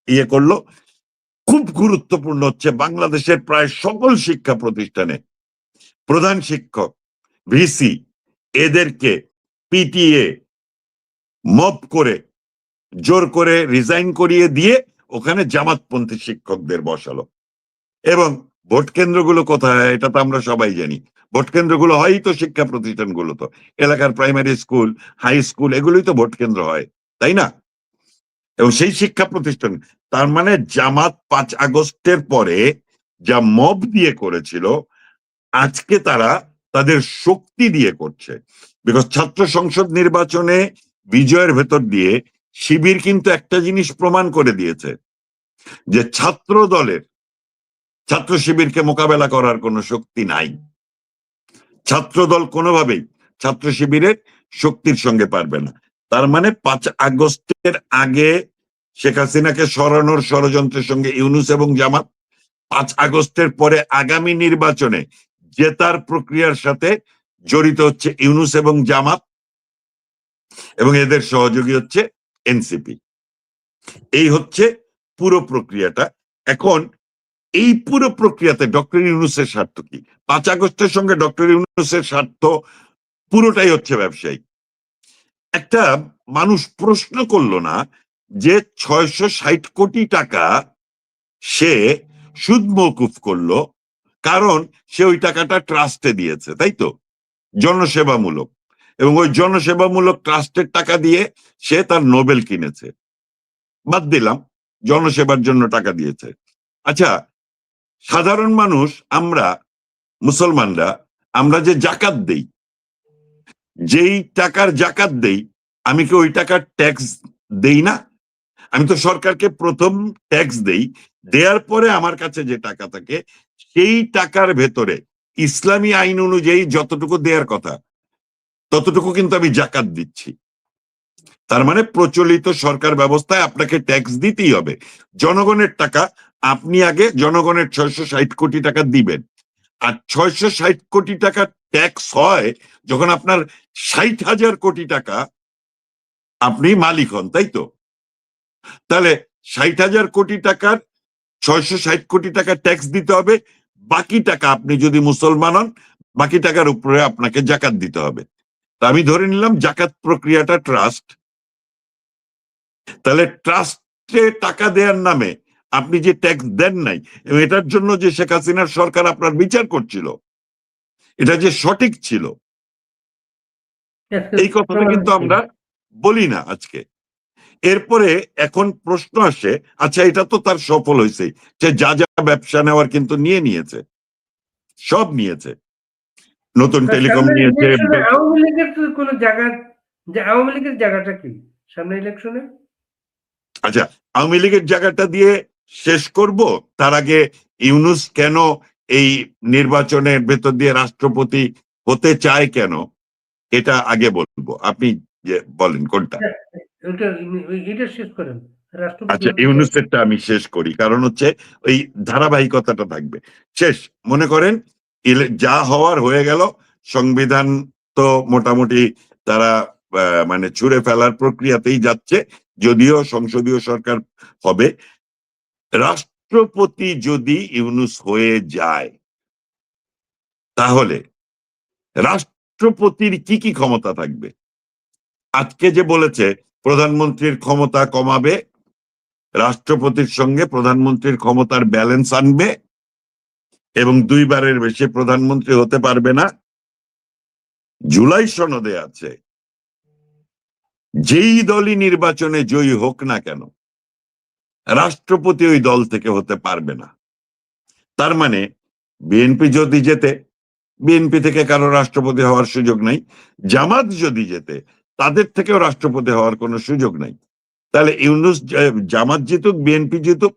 ইয়ে করলো। খুব গুরুত্বপূর্ণ হচ্ছে বাংলাদেশের প্রায় সকল শিক্ষা প্রতিষ্ঠানে প্রধান শিক্ষক, ভিসি এদেরকে পিটিএ মব করে জোর করে রিজাইন করিয়ে দিয়ে ওখানে জামাতপন্থী শিক্ষকদের বসালো। এবং ভোট কেন্দ্রগুলো কোথায় এটা তো আমরা সবাই জানি। ভোট কেন্দ্রগুলো হয়ই তো শিক্ষা প্রতিষ্ঠানগুলো, তো এলাকার প্রাইমারি স্কুল, হাই স্কুল, এগুলোই তো ভোট কেন্দ্র হয়, তাই না? এবং সেই শিক্ষা প্রতিষ্ঠান, তার মানে জামাত 5 আগস্টের পরে যা মব দিয়ে করেছিল আজকে তারা তাদের শক্তি দিয়ে করছে। বিকজ ছাত্র সংসদ নির্বাচনে বিজয়ের ভেতর দিয়ে শিবির কিন্তু একটা জিনিস প্রমাণ করে দিয়েছে, যে ছাত্র দলের, ছাত্র শিবিরকে মোকাবেলা করার কোনো শক্তি নাই। ছাত্র দল কোনোভাবেই ছাত্র শিবিরের শক্তির সঙ্গে পারবে না। তার মানে 5 আগস্টের আগে শেখ হাসিনাকে সরানোর ষড়যন্ত্রের সঙ্গে ইউনূস এবং জামাত, 5 আগস্টের পরে আগামী নির্বাচনে জেতার প্রক্রিয়ার সাথে জড়িত হচ্ছে ইউনূস এবং জামাত, এবং এদের সহযোগী হচ্ছে এনসিপি। এই হচ্ছে পুরো প্রক্রিয়াটা। এখন এই পুরো প্রক্রিয়াতে ডক্টর ইউনূসের স্বার্থ কি? 5 আগস্টের সঙ্গে ডক্টর ইউনূসের স্বার্থ পুরোটাই হচ্ছে ব্যবসায়ী। একটা মানুষ প্রশ্ন করলো না যে 660 কোটি টাকা সে সুদ মওকুফ করলো, কারণ সে ওই টাকাটা ট্রাস্টে দিয়েছে, তাই তো, জনসেবামূলক, এবং ওই জনসেবামূলক ট্রাস্টের টাকা দিয়ে সে তার নোবেল কিনেছে। বাদ দিলাম, জনসেবার জন্য টাকা দিয়েছে। আচ্ছা, সাধারণ মানুষ, আমরা মুসলমানরা, আমরা যে জাকাত দেই, যেই টাকার জাকাত দেই, আমি কি ওই টাকার ট্যাক্স দেই না? আমি তো সরকারকে প্রথম ট্যাক্স দেই, দেওয়ার পরে আমার কাছে যে টাকা থাকে সেই টাকার ভেতরে ইসলামী আইন অনুযায়ী যতটুকু দেওয়ার কথা ততটুকু কিন্তু আমি জাকাত দিচ্ছি। তার মানে প্রচলিত সরকার ব্যবস্থায় আপনাকে ট্যাক্স দিতেই হবে। জনগণের টাকা আপনি আগে জনগণের 660 কোটি টাকা দিবেন, আর 660 কোটি টাকা ট্যাক্স হয় যখন আপনার 60,000 কোটি টাকা আপনি মালিক হন, তাই তো? তাহলে 60,000 কোটি টাকার 660 কোটি টাকা ট্যাক্স দিতে হবে, বাকি টাকা আপনি যদি মুসলমান হন বাকি টাকার উপরে আপনাকে জাকাত দিতে হবে। তা আমি ধরে নিলাম জাকাত প্রক্রিয়াটা ট্রাস্ট, তাহলে ট্রাস্টে টাকা দেওয়ার নামে আপনি যে ট্যাক্স দেন নাই, এবং এটার জন্য যে শেখ হাসিনার সরকার আপনার বিচার করছিল, এটা যে সঠিক ছিল, এই কথাটা কিন্তু আমরা বলি না আজকে। এরপরে এখন প্রশ্ন আসে, আচ্ছা এটা তো তার সফল হয়েছে, যে যা যা ব্যবসা নেওয়ার কিন্তু নিয়ে নিয়েছে, সব নিয়েছে, নতুন টেলিকম নিয়েছে। আওয়ামী লীগের তো কোনো জায়গা, যে আওয়ামী লীগের জায়গাটা কি সামনে ইলেকশনে? আচ্ছা, আওয়ামী লীগের জায়গাটা দিয়ে শেষ করব, তার আগে ইউনূস কেন এই নির্বাচনের ভেতর দিয়ে রাষ্ট্রপতি হতে চায় কেন, এটা আগে বলবো। আপনি যে বলেন কোনটা। এটা শেষ করেন। রাষ্ট্রপতি আচ্ছা, হতে চায়। ইউনূসেরটা আমি শেষ করি, কারণ হচ্ছে ওই ধারাবাহিকতাটা থাকবে। শেষ মনে করেন যা হওয়ার হয়ে গেল, সংবিধান তো মোটামুটি তারা মানে ছুঁড়ে ফেলার প্রক্রিয়াতেই যাচ্ছে, যদিও সংসদীয় সরকার হবে। রাষ্ট্রপতি যদি ইউনূস হয়ে যায়, তাহলে রাষ্ট্রপতির কি কি ক্ষমতা থাকবে? আজকে যে বলেছে প্রধানমন্ত্রীর ক্ষমতা কমাবে, রাষ্ট্রপতির সঙ্গে প্রধানমন্ত্রীর ক্ষমতার ব্যালেন্স আনবে, এবং 2বারের বেশি প্রধানমন্ত্রী হতে পারবে না। জুলাই সনদে আছে যেই দলই নির্বাচনে জয়ী হোক না কেন, রাষ্ট্রপতি ওই দল থেকে হতে পারবে না। তার মানে বিএনপি যদি জেতে, বিএনপি থেকে কারো রাষ্ট্রপতি হওয়ার সুযোগ নাই। জামাত যদি জেতে, তাদের থেকেও রাষ্ট্রপতি হওয়ার কোনো সুযোগ নাই। তাহলে ইউনূস, জামাত জিতুক, বিএনপি জিতুক,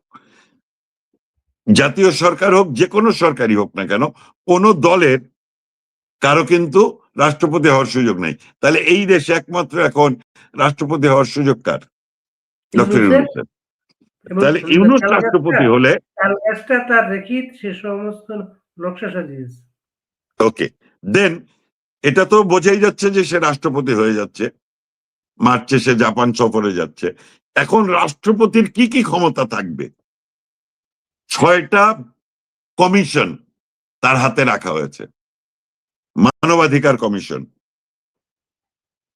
জাতীয় সরকার হোক, যে কোনো সরকারই হোক না কেন, কোন দলের কারো কিন্তু রাষ্ট্রপতি হওয়ার সুযোগ নাই। তাহলে এই দেশে একমাত্র এখন রাষ্ট্রপতি হওয়ার সুযোগ কার? ডক্টর ইউনূসের। ইউনূসের। এবং তাহলে ইউনূস তালগাছটা রাষ্ট্রপতি হলে, তালগাছটা তার রেখে সে সমস্ত নকশা সাজিয়েছে। ওকে, দেন এটা তো বোঝাই যাচ্ছে যে সে রাষ্ট্রপতি হয়ে যাচ্ছে। মার্চে সে জাপান সফরে যাচ্ছে। এখন রাষ্ট্রপতির কি কি ক্ষমতা থাকবে? 6টা কমিশন তার হাতে রাখা হয়েছে। মানবাধিকার কমিশন,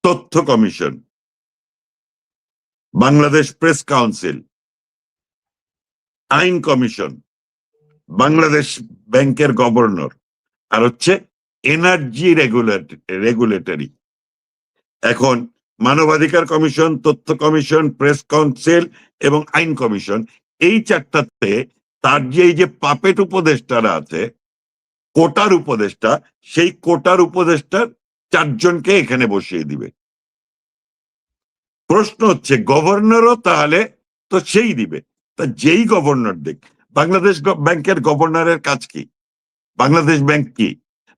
তথ্য কমিশন, বাংলাদেশ প্রেস কাউন্সিল, আইন কমিশন, বাংলাদেশ ব্যাংকের গভর্নর, আর হচ্ছে এনার্জি রেগুলেটরি। এখন মানবাধিকার কমিশন, তথ্য কমিশন, প্রেস কাউন্সিল এবং আইন কমিশন, এই 4টাতে তার যে পাপেট উপদেষ্টারা আছে, কোটার উপদেষ্টা, সেই কোটার উপদেষ্টার 4জনকে এখানে বসিয়ে দিবে। প্রশ্ন হচ্ছে গভর্নরও তাহলে তো সেই দিবে। তা যেই গভর্নর দেখ, বাংলাদেশ ব্যাংকের গভর্নরের কাজ কি? বাংলাদেশ ব্যাংক কি?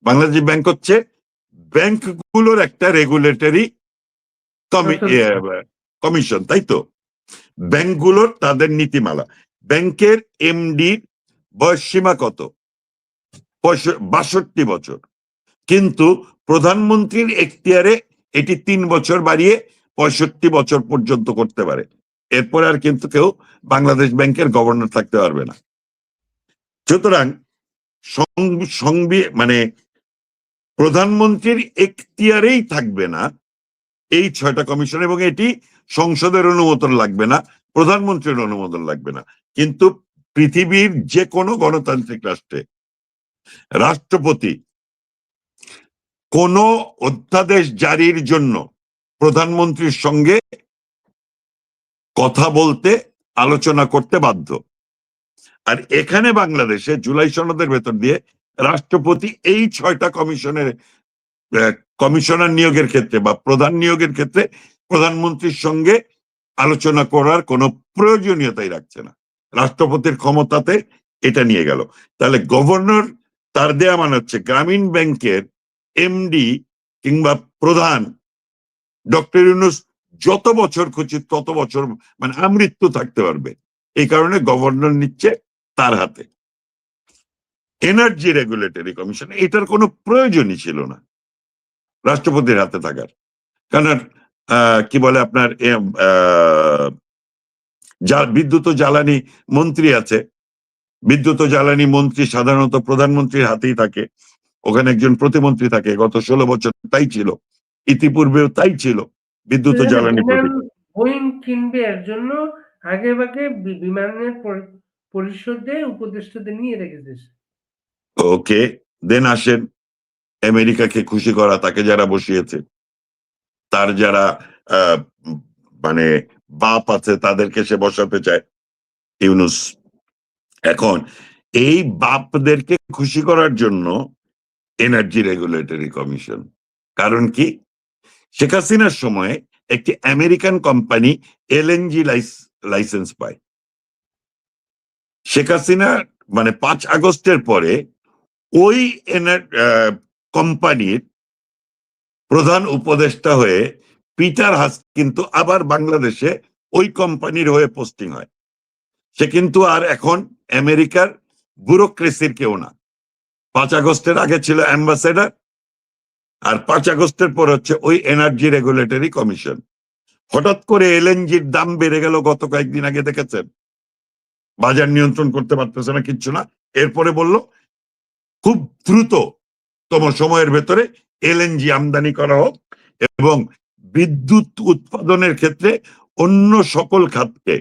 বাংলাদেশ ব্যাংক হচ্ছে ব্যাংকগুলোর একটা রেগুলেটরি কমিশন, তাই তো? ব্যাংকগুলোর তাদের নীতিমালা। ব্যাংকের এমডি বয়স সীমা কত? 62 বছর। কিন্তু প্রধানমন্ত্রীর এখতিয়ারে এটি 3 বছর বাড়িয়ে 65 বছর পর্যন্ত করতে পারে। এরপর আর কিন্তু কেউ বাংলাদেশ ব্যাংকের গভর্নর থাকতে পারবে না। সুতরাং মানে প্রধানমন্ত্রীর এখতিয়ারেই থাকবে না এই 6টা কমিশন, এবং এটি সংসদের অনুমোদন লাগবে না, প্রধানমন্ত্রীর অনুমোদন লাগবে না। কিন্তু পৃথিবীর যে কোনো গণতান্ত্রিক রাষ্ট্রে রাষ্ট্রপতি কোন অধ্যাদেশ জারির জন্য প্রধানমন্ত্রীর সঙ্গে কথা বলতে, আলোচনা করতে বাধ্য। আর এখানে বাংলাদেশে জুলাই সনদের ভেতর দিয়ে রাষ্ট্রপতি এই 6টা কমিশনার নিয়োগের ক্ষেত্রে বা প্রধান নিয়োগের ক্ষেত্রে প্রধানমন্ত্রীর সঙ্গে আলোচনা করার কোনো প্রয়োজনীয়তাই রাখছে না। রাষ্ট্রপতির ক্ষমতাতে এটা নিয়ে গেল। তাহলে গভর্নর তার দেয়া মানে হচ্ছে গ্রামীণ ব্যাংকের এমডি কিংবা প্রধান ডক্টর ইউনূস যত বছর খুশি তত বছর মানে আমৃত্যু থাকতে পারবে। এই কারণে গভর্নর নিচ্ছে তার হাতে। এনার্জি রেগুলেটরি কমিশন, এটার কোনো প্রয়োজনই ছিল না রাষ্ট্রপতির হাতে থাকার। কারণ কি বলে আপনার বিদ্যুৎ ও জ্বালানি মন্ত্রী আছে। বিদ্যুৎ ও জ্বালানি মন্ত্রী সাধারণত প্রধানমন্ত্রীর হাতেই থাকে। ওখানে একজন প্রতিমন্ত্রী থাকে, গত 16 বছর তাই ছিল, ইতিপূর্বেও তাই ছিল। বিদ্যুৎ ও জ্বালানি বোয়িং কিনবে এর জন্য আগে ভাগে বিমানের পরিষদে উপদেষ্টাদের নিয়ে রেখেছে। ওকে, দেন আসেন আমেরিকাকে খুশি করা, তাকে যারা বসিয়েছে, তার যারা মানে বাপ আছে তাদেরকে সে বসাতে চায় ইউনূস। এখন এই বাপদেরকে খুশি করার জন্য এনার্জি রেগুলেটরি কমিশন। কারণ কি? শেখ হাসিনার সময় একটি আমেরিকান কোম্পানি এলএনজি লাইসেন্স পায়। শেখ হাসিনা মানে 5 আগস্টের পরে ওই কোম্পানির প্রধান উপদেষ্টা হয়ে পিটার হাস কিন্তু আবার বাংলাদেশে ওই কোম্পানির হয়ে পোস্টিং হয়। সে কিন্তু আর এখন আমেরিকার ব্যুরোক্রেসির কেউ না। 5 আগস্টের আগে ছিল অ্যাম্বাসেডর, আর 5 আগস্টের পর হচ্ছে ওই এনার্জি রেগুলেটরি কমিশন। হঠাৎ করে এলএনজির দাম বেড়ে গেল গত কয়েকদিন আগে, দেখেছেন? বাজার নিয়ন্ত্রণ করতে পারতেছে না, কিচ্ছু না। এরপরে বলল খুব দ্রুততম সময়ের ভেতরে এলএনজি আমদানি করা হোক এবং বিদ্যুৎ উৎপাদনের ক্ষেত্রে অন্য সকল খাতকে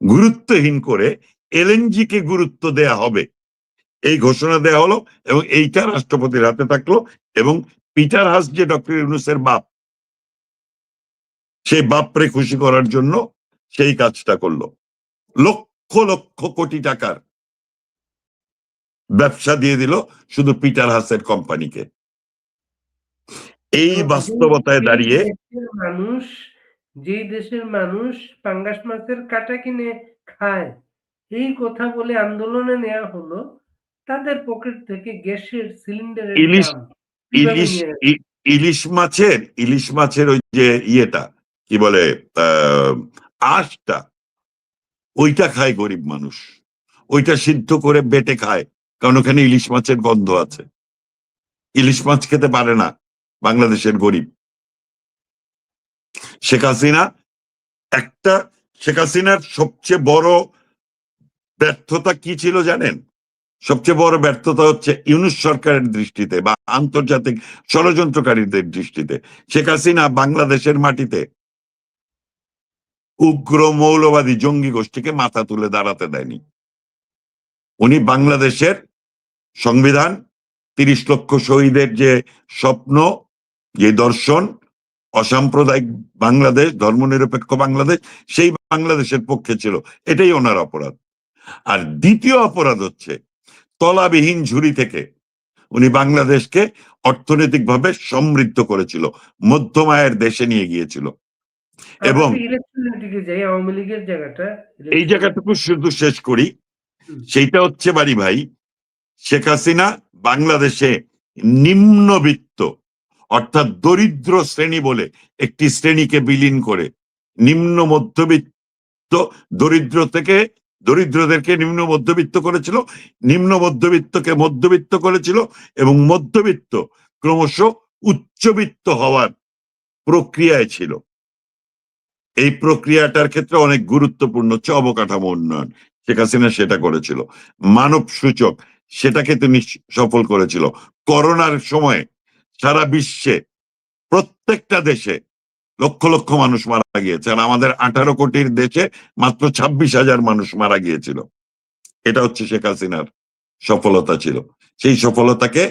গুরুত্বহীন করে এলএনজি কে গুরুত্ব দেয়া হবে, এই ঘোষণা দেয়া হলো। এবং এইটা রাষ্ট্রপতির হাতে থাকলো এবং পিটার হাস যে ডক্টর ইউনূসের বাপ, সেই বাপরে খুশি করার জন্য সেই কাজটা করলো। লক্ষ লক্ষ কোটি টাকার ব্যবসা দিয়ে দিল শুধু পিটার হাসের কোম্পানিকে। এই বাস্তবতায় দাঁড়িয়ে যেই দেশের মানুষ পাঙ্গাস মাছের কাটা কিনে খায়, এই কথা বলে আন্দোলনে নেওয়া হলো, তাদের পকেট থেকে গ্যাসের সিলিন্ডারের ইলিশ দাম কিভাবে ইলিশ নিয়ে ই- ইলিশ মাছের ওই যে ইয়েটা কি বলে, আঁশটা, ওইটা খায় গরিব মানুষ। ওইটা সিদ্ধ করে বেটে খায়, কারণ ওখানে ইলিশ মাছের গন্ধ আছে। ইলিশ মাছ খেতে পারে না বাংলাদেশের গরিব। শেখ হাসিনা শেখ হাসিনার সবচেয়ে বড় ব্যর্থতা কি ছিল জানেন? সবচেয়ে বড় ব্যর্থতা হচ্ছে ইউনূস সরকারের দৃষ্টিতে বা আন্তর্জাতিক ষড়যন্ত্রকারীদের দৃষ্টিতে শেখ হাসিনা বাংলাদেশের মাটিতে উগ্র মৌলবাদী জঙ্গি গোষ্ঠীকে মাথা তুলে দাঁড়াতে দেয়নি। উনি বাংলাদেশের সংবিধান, 30 লক্ষ শহীদের যে স্বপ্ন, যে দর্শন, অসাম্প্রদায়িক বাংলাদেশ, ধর্মনিরপেক্ষ বাংলাদেশ, সেই বাংলাদেশের পক্ষে ছিল। এটাই ওনার অপরাধ। আর দ্বিতীয় অপরাধ হচ্ছে তলাবিহীন ঝুড়ি থেকে উনি বাংলাদেশকে অর্থনৈতিকভাবে সমৃদ্ধ করেছিল, মধ্যম আয়ের দেশে নিয়ে গিয়েছিল। এবং আওয়ামী লীগের জায়গাটা, এই জায়গাটুকু শুধু শেষ করি, সেইটা হচ্ছে বাড়ি ভাই, শেখ হাসিনা বাংলাদেশে নিম্নবিত্ত অর্থাৎ দরিদ্র শ্রেণী বলে একটি শ্রেণীকে বিলীন করে নিম্ন মধ্যবিত্ত, দরিদ্রদেরকে নিম্ন মধ্যবিত্ত করেছিল, নিম্ন মধ্যবিত্তকে মধ্যবিত্ত করেছিল এবং মধ্যবিত্ত ক্রমশ উচ্চবিত্ত হওয়ার প্রক্রিয়ায় ছিল। এই প্রক্রিয়াটার ক্ষেত্রে অনেক গুরুত্বপূর্ণ হচ্ছে অবকাঠামো উন্নয়ন। শেখ হাসিনা সেটা করেছিল। মানব সূচক, সেটাকে তিনি সফল করেছিল। করোনার সময় সারা বিশ্বে প্রত্যেকটা দেশে লক্ষ লক্ষ মানুষ মারা গিয়েছে, আর আমাদের 18 কোটির দেশে মাত্র 26,000 মানুষ মারা গিয়েছিল। এটা হচ্ছে শেখ হাসিনার সফলতা ছিল। সেই সফলতাকে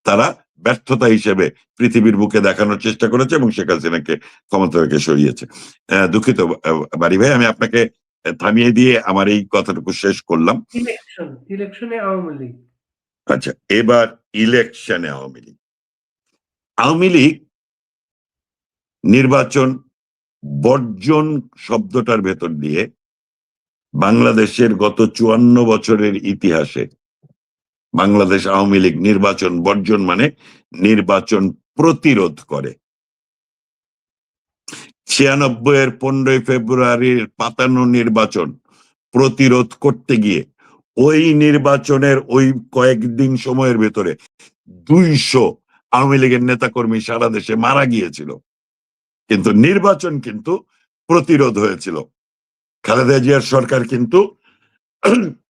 তারা ব্যর্থতা হিসেবে পৃথিবীর বুকে দেখানোর চেষ্টা করেছে এবং শেখ হাসিনাকে ক্ষমতা থেকে সরিয়েছে। দুঃখিত বাড়ি ভাই, আমি আপনাকে থামিয়ে দিয়ে আমার এই কথাটুকু শেষ করলাম। ইলেকশনে আওয়ামী লীগ। আচ্ছা, এবার ইলেকশনে আওয়ামী লীগ। আওয়ামী লীগ নির্বাচন বর্জন শব্দটার ভেতর দিয়ে বাংলাদেশের গত 54 বছরের ইতিহাসে বাংলাদেশ আওয়ামী লীগ নির্বাচন বর্জন মানে নির্বাচন প্রতিরোধ করে। 96 15 ফেব্রুয়ারির পাতানো নির্বাচন প্রতিরোধ করতে গিয়ে ওই নির্বাচনের ওই কয়েকদিন সময়ের ভেতরে 200 আওয়ামী লীগের নেতাকর্মী সারা দেশে মারা গিয়েছিল, কিন্তু নির্বাচন কিন্তু প্রতিরোধ হয়েছিল। খালেদা জিয়ার সরকার কিন্তু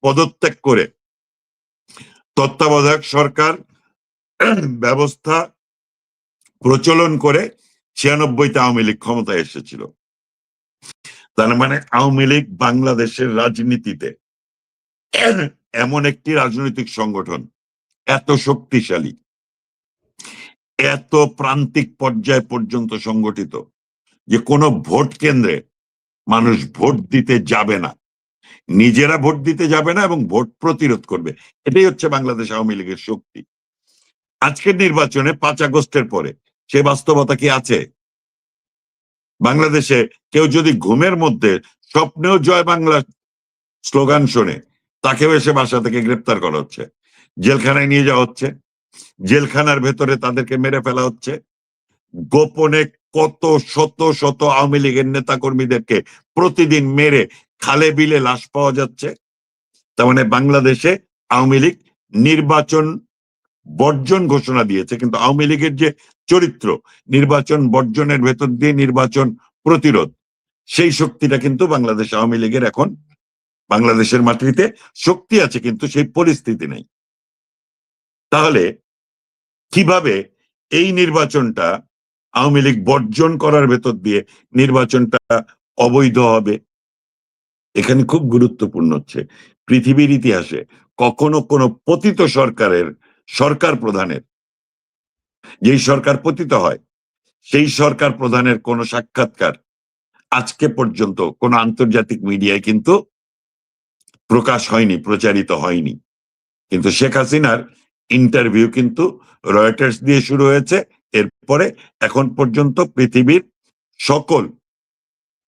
পদত্যাগ করে তত্ত্বাবধায়ক সরকার ব্যবস্থা প্রচলন করে 96তে আওয়ামী লীগ ক্ষমতায় এসেছিল। তার মানে আওয়ামী লীগ বাংলাদেশের রাজনীতিতে এমন একটি রাজনৈতিক সংগঠন, এত শক্তিশালী, এত প্রান্তিক পর্যায় পর্যন্ত সংগঠিত যে কোনো ভোট কেন্দ্রে মানুষ ভোট দিতে যাবে না, নিজেরা ভোট দিতে যাবে না এবং ভোট প্রতিরোধ করবে। এটাই হচ্ছে বাংলাদেশ আওয়ামী লীগের শক্তি। আজকের নির্বাচনে 5 আগস্টের পরে সে বাস্তবতা কি আছে? বাংলাদেশে কেউ যদি ঘুমের মধ্যে স্বপ্নেও জয় বাংলা স্লোগান শোনে, তাকেও এসে বাসা থেকে গ্রেপ্তার করা হচ্ছে, জেলখানায় নিয়ে যাওয়া হচ্ছে, জেলখানার ভেতরে তাদেরকে মেরে ফেলা হচ্ছে, গোপনে কত শত শত আওয়ামী লীগের নেতা কর্মীদেরকে প্রতিদিন মেরে খালে বিলে লাশ পাওয়া যাচ্ছে। তার মানে বাংলাদেশে আওয়ামী লীগ নির্বাচন বর্জন ঘোষণা দিয়েছে, কিন্তু আওয়ামী লীগের যে চরিত্র, নির্বাচন বর্জনের ভেতর দিয়ে নির্বাচন প্রতিরোধ, সেই শক্তিটা কিন্তু বাংলাদেশ আওয়ামী লীগের এখন বাংলাদেশের মাটিতে শক্তি আছে, কিন্তু সেই পরিস্থিতি নেই। তাহলে কিভাবে এই নির্বাচনটা আওয়ামী লীগ বর্জন করার ভেতর দিয়ে নির্বাচনটা অবৈধ হবে? এখানে খুব গুরুত্বপূর্ণ হচ্ছে, পৃথিবীর ইতিহাসে কখনো কোনো পতিত সরকারের সরকার প্রধানের, যেই সরকার পতিত হয় সেই সরকার প্রধানের কোন সাক্ষাৎকার আজকে পর্যন্ত কোন আন্তর্জাতিক মিডিয়ায় কিন্তু প্রকাশ হয়নি, প্রচারিত হয়নি। কিন্তু শেখ হাসিনার ইন্টারভিউ কিন্তু রয়টার্স দিয়ে শুরু হয়েছে, এরপরে এখন পর্যন্ত পৃথিবীর সকল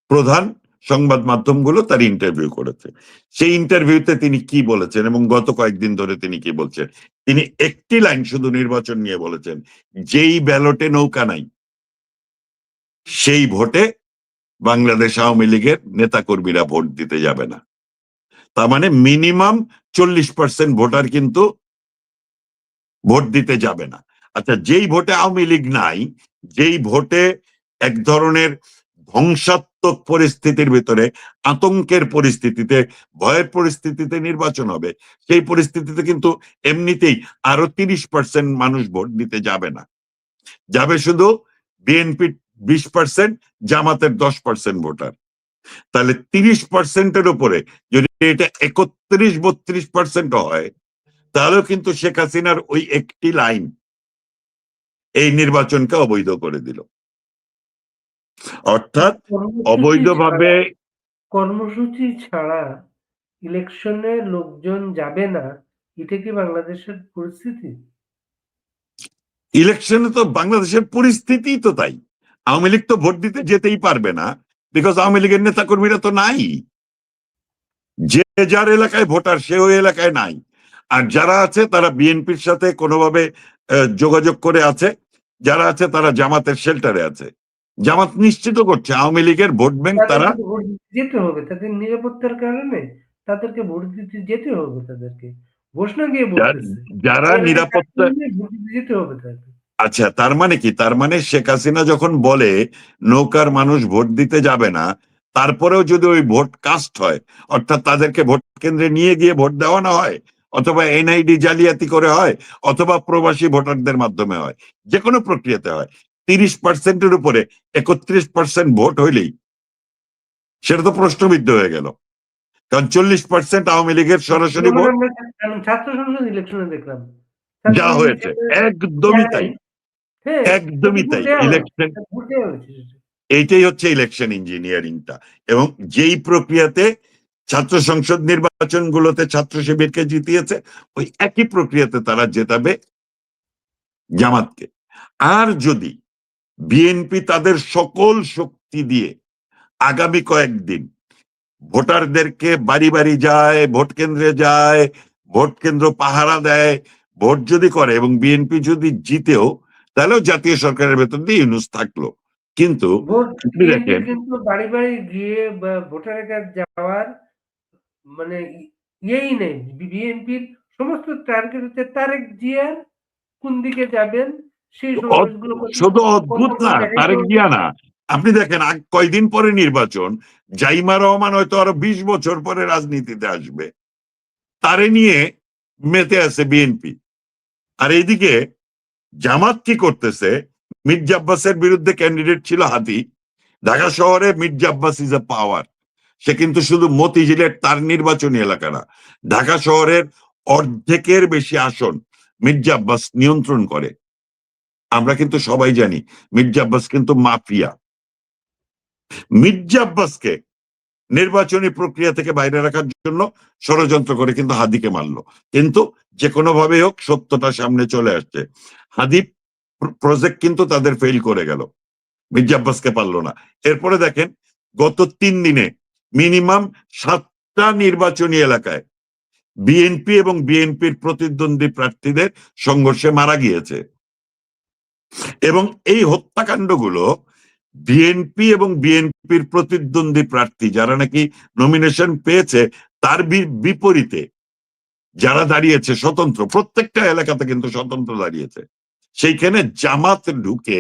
প্রধান সংবাদ মাধ্যমগুলো তার ইন্টারভিউ করেছে। সেই ইন্টারভিউতে তিনি কি বলেছেন এবং গত কয়েকদিন ধরে তিনি কি বলছেন, তিনি একটি লাইন শুধু নির্বাচন নিয়ে বলেছেন, যেই ব্যালটে নৌকা নাই সেই ভোটে বাংলাদেশ আওয়ামী লীগের নেতাকর্মীরা ভোট দিতে যাবে না। তার মানে মিনিমাম 40% ভোটার কিন্তু ভোট দিতে যাবে না। আচ্ছা, যেই ভোটে আওয়ামী লীগ নাই, যেই ভোটে এক ধরনের ধ্বংসাত্মক পরিস্থিতির ভিতরে, আতঙ্কের পরিস্থিতিতে, ভয়ের পরিস্থিতিতে নির্বাচন হবে, সেই পরিস্থিতিতে কিন্তু এমনিতেই আরো 30% মানুষ ভোট দিতে যাবে না। যাবে শুধু বিএনপি 20%, জামাতের 10% ভোটার। তাহলে 30%-এর উপরে যদি এটা 31-32% হয়, তাহলেও কিন্তু শেখ হাসিনার ওই একটি লাইন এই নির্বাচনকে অবৈধ করে দিল। অর্থাৎ অবৈধভাবে কর্মসূচি ছাড়া ইলেকশনে লোকজন যাবে না, এটা কি বাংলাদেশের পরিস্থিতি? ইলেকশনে তো বাংলাদেশের পরিস্থিতি তো তাই। আওয়ামী লীগ তো ভোট দিতে যেতেই পারবে না, বিকজ আওয়ামী লীগের নেতা কর্মীরা তো নাই। যে যার এলাকায় ভোটার সে ওই এলাকায় নাই, আর যারা আছে তারা বিএনপির সাথে কোনোভাবে যোগাযোগ করে আছে, যারা আছে তারা জামাতের শেল্টারে আছে। জামাত নিশ্চিত করছে আওয়ামী লীগের ভোট ব্যাংক তারা ভোট দিতে যেতে হবে, তাদের নিরাপত্তার কারণে তাদেরকে ভোট দিতে যেতে হবে, তাদেরকে ঘোষণা দিয়ে বলতেছে যারা নিরাপত্তা। ভোট দিতে যেতে হবে তাদের। আচ্ছা, তার মানে কি? তার মানে শেখ হাসিনা যখন বলে নৌকার মানুষ ভোট দিতে যাবে না, তারপরেও যদি ওই ভোট কাস্ট হয়, অর্থাৎ তাদেরকে ভোট কেন্দ্রে নিয়ে গিয়ে ভোট দেওয়ানো হয়, অথবা এনআইডি জালিয়াতি করে হয়, অথবা প্রবাসী ভোটারদের মাধ্যমে হয়, যে কোনো প্রক্রিয়াতে হয়, 30%-এর উপরে 31% ভোট হইলেই সেটা তো প্রশ্নবিদ্ধ হয়ে গেল। কারণ 40% আওয়ামী লীগের সরাসরি ভোট ছাত্র সংসদ ইলেকশনে দেখলাম যা হয়েছে, একদমই তাই, একদমই তাই। ইলেকশন, এইটাই হচ্ছে ইলেকশন ইঞ্জিনিয়ারিংটা। এবং যেই প্রক্রিয়াতে ছাত্র সংসদ নির্বাচনগুলোতে ছাত্র শিবিরকে জিতিয়েছে, ওই একই প্রক্রিয়াতে তারা জেতাবে জামাতকে। আর যদি বিএনপি তাদের সকল শক্তি দিয়ে আগামী কয়েকদিন ভোটারদেরকে বাড়ি বাড়ি যায়, ভোট কেন্দ্রে যায়, ভোট কেন্দ্র পাহারা দেয়, ভোট যদি করে এবং বিএনপি যদি জিতেও, তাহলেও জাতীয় সরকারের ভেতর দিয়ে ইউনূস থাকলো। কিন্তু আপনি দেখেন বাড়ি বাড়ি গিয়ে ভোটারের কাছে যাওয়ার মানে ইয়েই নেই। বিএনপির সমস্ত টার্গেট হচ্ছে তারেক জিয়া কোন দিকে যাবেন সেই সমাবেশগুলো শুধু অদ্ভুত না, তারেক জিয়া না, আপনি দেখেন কয়দিন পরে নির্বাচন, জাইমা রহমান হয়তো আরো 20 বছর পরে রাজনীতিতে আসবে, তারে নিয়ে মেতে আছে বিএনপি। আর এইদিকে জামাত কি করতেছে, মির্জা আব্বাসের বিরুদ্ধে ক্যান্ডিডেট ছিল হাদি, ঢাকা শহরে মির্জা আব্বাস ইজ এ পাওয়ার। সে কিন্তু শুধু মতিঝিলের তার নির্বাচনী এলাকা না, ঢাকা শহরের অর্ধেকের বেশি আসন মির্জা আব্বাস নিয়ন্ত্রণ করে। আমরা কিন্তু সবাই জানি মির্জা আব্বাস কিন্তু মাফিয়া। মির্জা আব্বাসকে নির্বাচনী প্রক্রিয়া থেকে বাইরে রাখার জন্য ষড়যন্ত্র করে কিন্তু হাদিকে মারলো, কিন্তু যে কোনো ভাবে হোক সত্যটা সামনে চলে আসছে। হাদি প্রজেক্ট কিন্তু তাদের ফেল করে গেল, মির্জা আব্বাসকে পারলো না। এরপরে দেখেন গত 3 দিনে মিনিমাম 7টা নির্বাচনী এলাকায় বিএনপি এবং বিএনপির প্রতিদ্বন্দ্বী প্রার্থীদের সংঘর্ষে মারা গিয়েছে। এবং এই হত্যাকাণ্ডগুলো বিএনপি এবং বিএনপির প্রতিদ্বন্দ্বী প্রার্থী যারা নাকি নমিনেশন পেয়েছে তার বিপরীতে যারা দাঁড়িয়েছে স্বতন্ত্র, প্রত্যেকটা এলাকাতে কিন্তু স্বতন্ত্র দাঁড়িয়েছে, সেইখানে জামাত ঢুকে